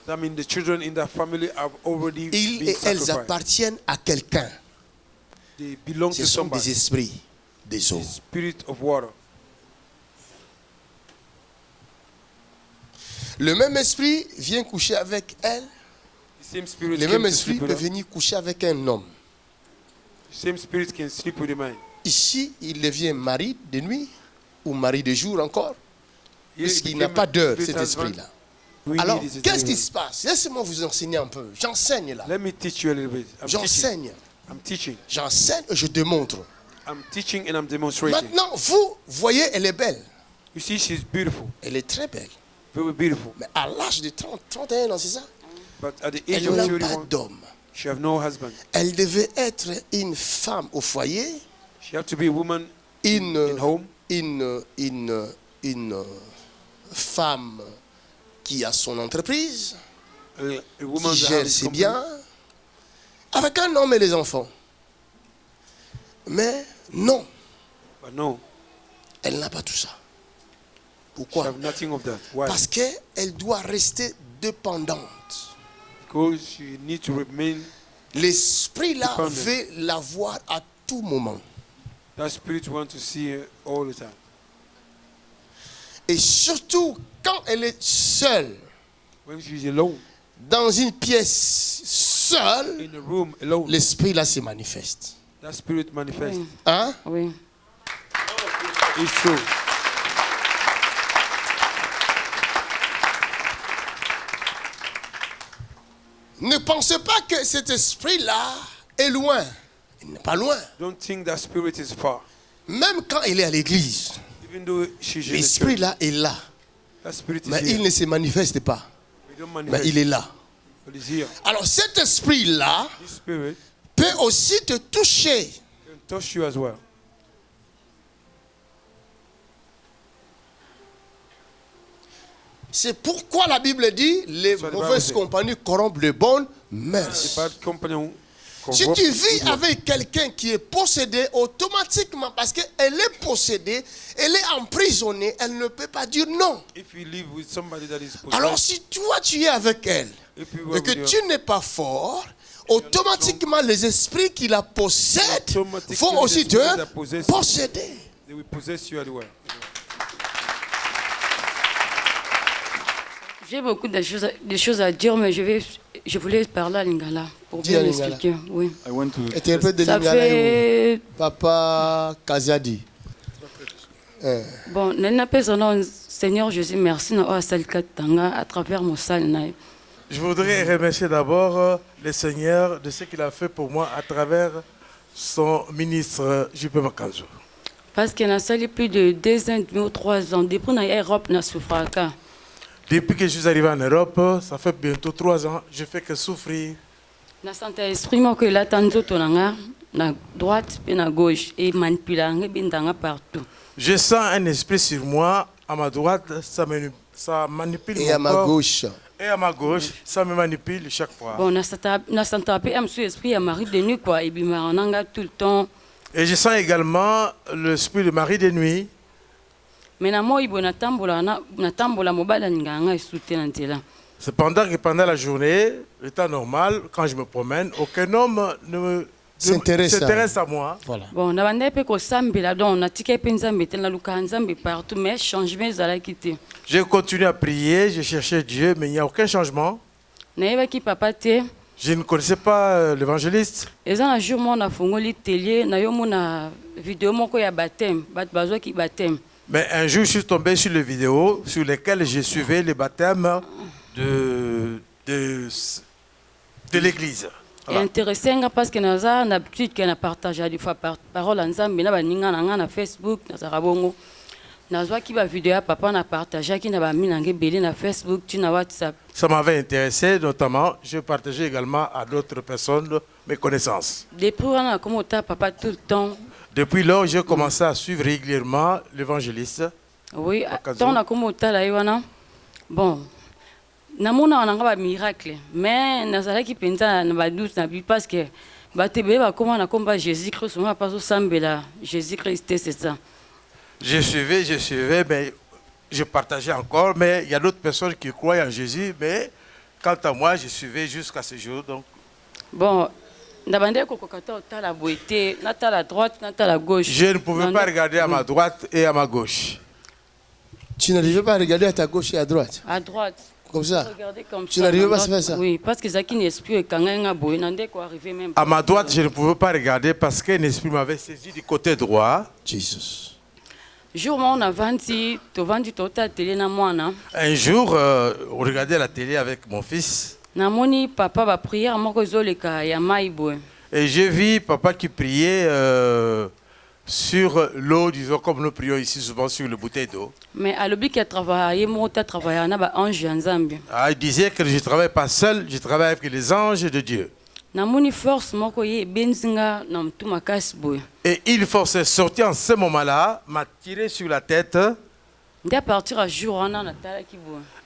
That means the children in that family have already Ils et elles appartiennent à quelqu'un. They belong Ce to sont somebody. des esprits, des eaux. The spirit of water. Le même esprit vient coucher avec elle. The same spirit Le came même to esprit sleep with peut her. venir coucher avec un homme. The same spirit can sleep with a man. Ici, il devient mari de nuit ou mari de jour encore. Here Puisqu'il it n'a became pas d'heure, spirit cet husband. esprit-là. We Alors, need this qu'est-ce qui deliverance. se passe? Laissez-moi vous enseigner un peu. J'enseigne là. Let me teach you a little bit. J'enseigne. I'm teaching. J'enseigne et je démontre. I'm teaching and I'm demonstrating. Maintenant, vous voyez, elle est belle. You see, she's beautiful. Elle est très belle. Very beautiful. Mais à l'âge de 31 ans, c'est ça? But at the age Elle of n'a pas 31, d'homme. she have no husband. Elle devait être une femme au foyer, She have to be a woman in home. une femme qui a son entreprise, A woman qui that gère has ses company. biens, avec un homme et les enfants. Mais non, But no, elle n'a pas tout ça. she Pourquoi? have nothing of that. Why? Parce qu'elle doit rester dépendante. Because she need to remain. L'esprit là Dépendant. veut la voir à tout moment. That spirit want to see her all the time. Et surtout quand elle est seule, When she's alone, dans une pièce seule, in a room alone, l'esprit là se manifeste. that spirit manifests. Hein? Oui. It's true. Ne pensez pas que cet esprit-là est loin. Il n'est pas loin. Don't think that spirit is far. Même quand il est à l'église, Even though she's in the church, l'esprit-là est là. that spirit is Mais here. il ne se manifeste pas. We don't Mais manifest, il est là. but it's here. Alors cet esprit-là This spirit peut aussi te toucher. can touch you as well. C'est pourquoi la Bible dit les So the mauvaises Bible says- compagnies corrompent les bonnes Merci. Si tu vis avec quelqu'un qui est possédé, automatiquement, parce qu'elle est possédée, elle est emprisonnée, elle ne peut pas dire non. Alors si toi tu es avec elle et que tu n'es pas fort, automatiquement les esprits qui la possèdent vont aussi te posséder. J'ai beaucoup de choses à dire, mais je voulais parler à Lingala pour bien l'expliquer. Oui. Et un peu de Ça Lingala fait... Papa Kaziadi. Bon, Seigneur Jésus, merci à travers mon salle. Je voudrais remercier d'abord le Seigneur de ce qu'il a fait pour moi à travers son ministre J.P. Makanzo. Parce qu'il a sali plus de 2 ans ou 3 ans. Depuis l'Europe, na souffraka. Depuis que je suis arrivé en Europe, ça fait bientôt 3 ans, je fais que souffrir. Na santé esprit moi que la tanzo tonanga na droite et na gauche et manipulant bindanga partout. Je sens un esprit sur moi, à ma droite, ça manipule et mon à ma corps. gauche. Et à ma gauche, ça me manipule chaque fois. Bon, na santé un esprit à Marie de nuit quoi et bimananga tout le temps. Et je sens également l'esprit de Marie de nuit. Cependant que pendant la journée, le temps normal, quand je me promène, aucun homme ne s'intéresse à moi. Voilà. Bon, J'ai continué à prier, j'ai cherché Dieu, mais il n'y a aucun changement. Je ne connaissais pas l'évangéliste. Mais un jour, je suis tombé sur les vidéos sur lesquelles je suivais les baptêmes de l'église. Voilà. Intéressant parce que nous avons l'habitude de partager des fois parole ensemble, mais nous avons Facebook, nous avons des vidéos, papa a partagé qui n'a mis sur Facebook, sur WhatsApp. Ça m'avait intéressé, notamment, je partageais également à d'autres personnes mes connaissances. Depuis on a comme papa tout le temps. Depuis lors, j'ai commencé à suivre régulièrement l'évangéliste. Oui, on a comme là, bon. Namona a miracle, mais nazala qui pensa na badous na parce que batebe ba comment na combat Jésus-Christ on pas au sambela Jésus-Christ c'est ça. Je suivais, mais je partageais encore, mais il y a d'autres personnes qui croient en Jésus, mais quant à moi, je suivais jusqu'à ce jour. Donc. Bon, la beauté, la droite, la gauche. Je ne pouvais pas regarder à ma droite et à ma gauche. Tu n'arrivais pas à regarder à ta gauche et à droite? À droite. Comme ça? Comme tu n'arrivais pas à faire ça? Oui, parce que Zaki n'esprit quand même arriver même. À ma droite, je ne pouvais pas regarder parce qu'un esprit m'avait saisi du côté droit. Jesus. Jour on a vendu télé na mwana. Un jour, on regardait la télé avec mon fils. Namoni papa va prier à moko zoleka ya maibwe. Et j'ai vu papa qui priait sur l'eau, disons comme nous prions ici souvent sur le bouteille d'eau. Mais à l'obli qui a travaillé, moi tu as travaillé na ba ange en Zambie. Ah, il disait que je ne travaille pas seul, je travaille avec les anges de Dieu. Namoni force moko ye benzinga na mtu makasi boy. Et une force est sortie en ce moment-là, m'a tiré sur la tête. À partir à jour,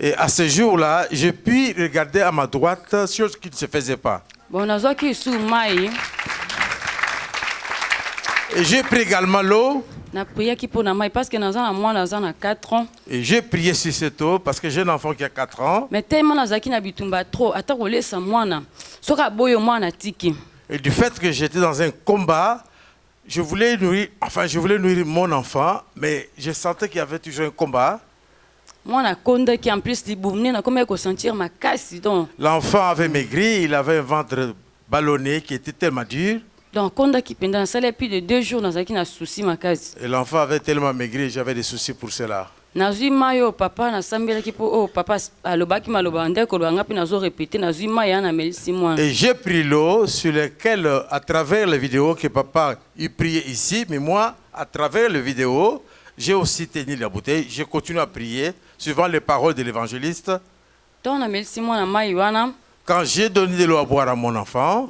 et à ce jour-là, j'ai pu regarder à ma droite, chose qui ne se faisait pas. Et j'ai pris également l'eau. Et j'ai prié sur cette eau parce que j'ai un enfant qui a 4 ans. Et du fait que j'étais dans un combat, je voulais nourrir mon enfant, mais je sentais qu'il y avait toujours un combat. L'enfant avait maigri, il avait un ventre ballonné qui était tellement dur. Et l'enfant avait tellement maigri, j'avais des soucis pour cela. Et j'ai pris l'eau sur laquelle, à travers les vidéos que papa il priait ici, mais moi, à travers les vidéos, j'ai aussi tenu la bouteille, j'ai continué à prier, suivant les paroles de l'évangéliste. Quand j'ai donné de l'eau à boire à mon enfant,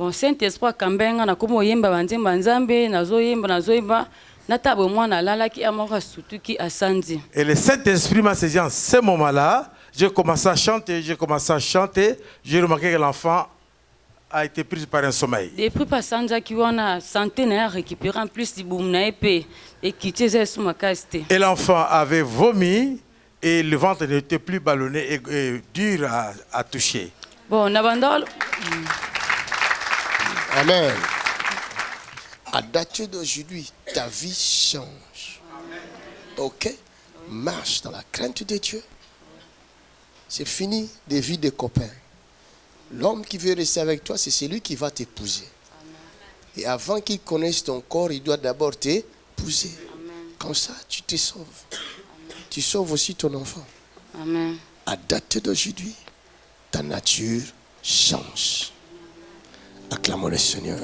et le Saint-Esprit m'a saisi en ce moment-là. J'ai commencé à chanter, j'ai remarqué que l'enfant a été prise par un sommeil. Depuis Passanza qui a santé n'a récupéré en plus du boum n'a épée et qui était sous ma caste. Et l'enfant avait vomi et le ventre n'était plus ballonné et dur à toucher. Bon, Nabandol. Amen. À dater d'aujourd'hui, ta vie change. Ok? Marche dans la crainte de Dieu. C'est fini des vies de copains. L'homme qui veut rester avec toi, c'est celui qui va t'épouser. Et avant qu'il connaisse ton corps, il doit d'abord t'épouser. Comme ça, tu te sauves. Tu sauves aussi ton enfant. Amen. À dater d'aujourd'hui, ta nature change. Acclamons le Seigneur.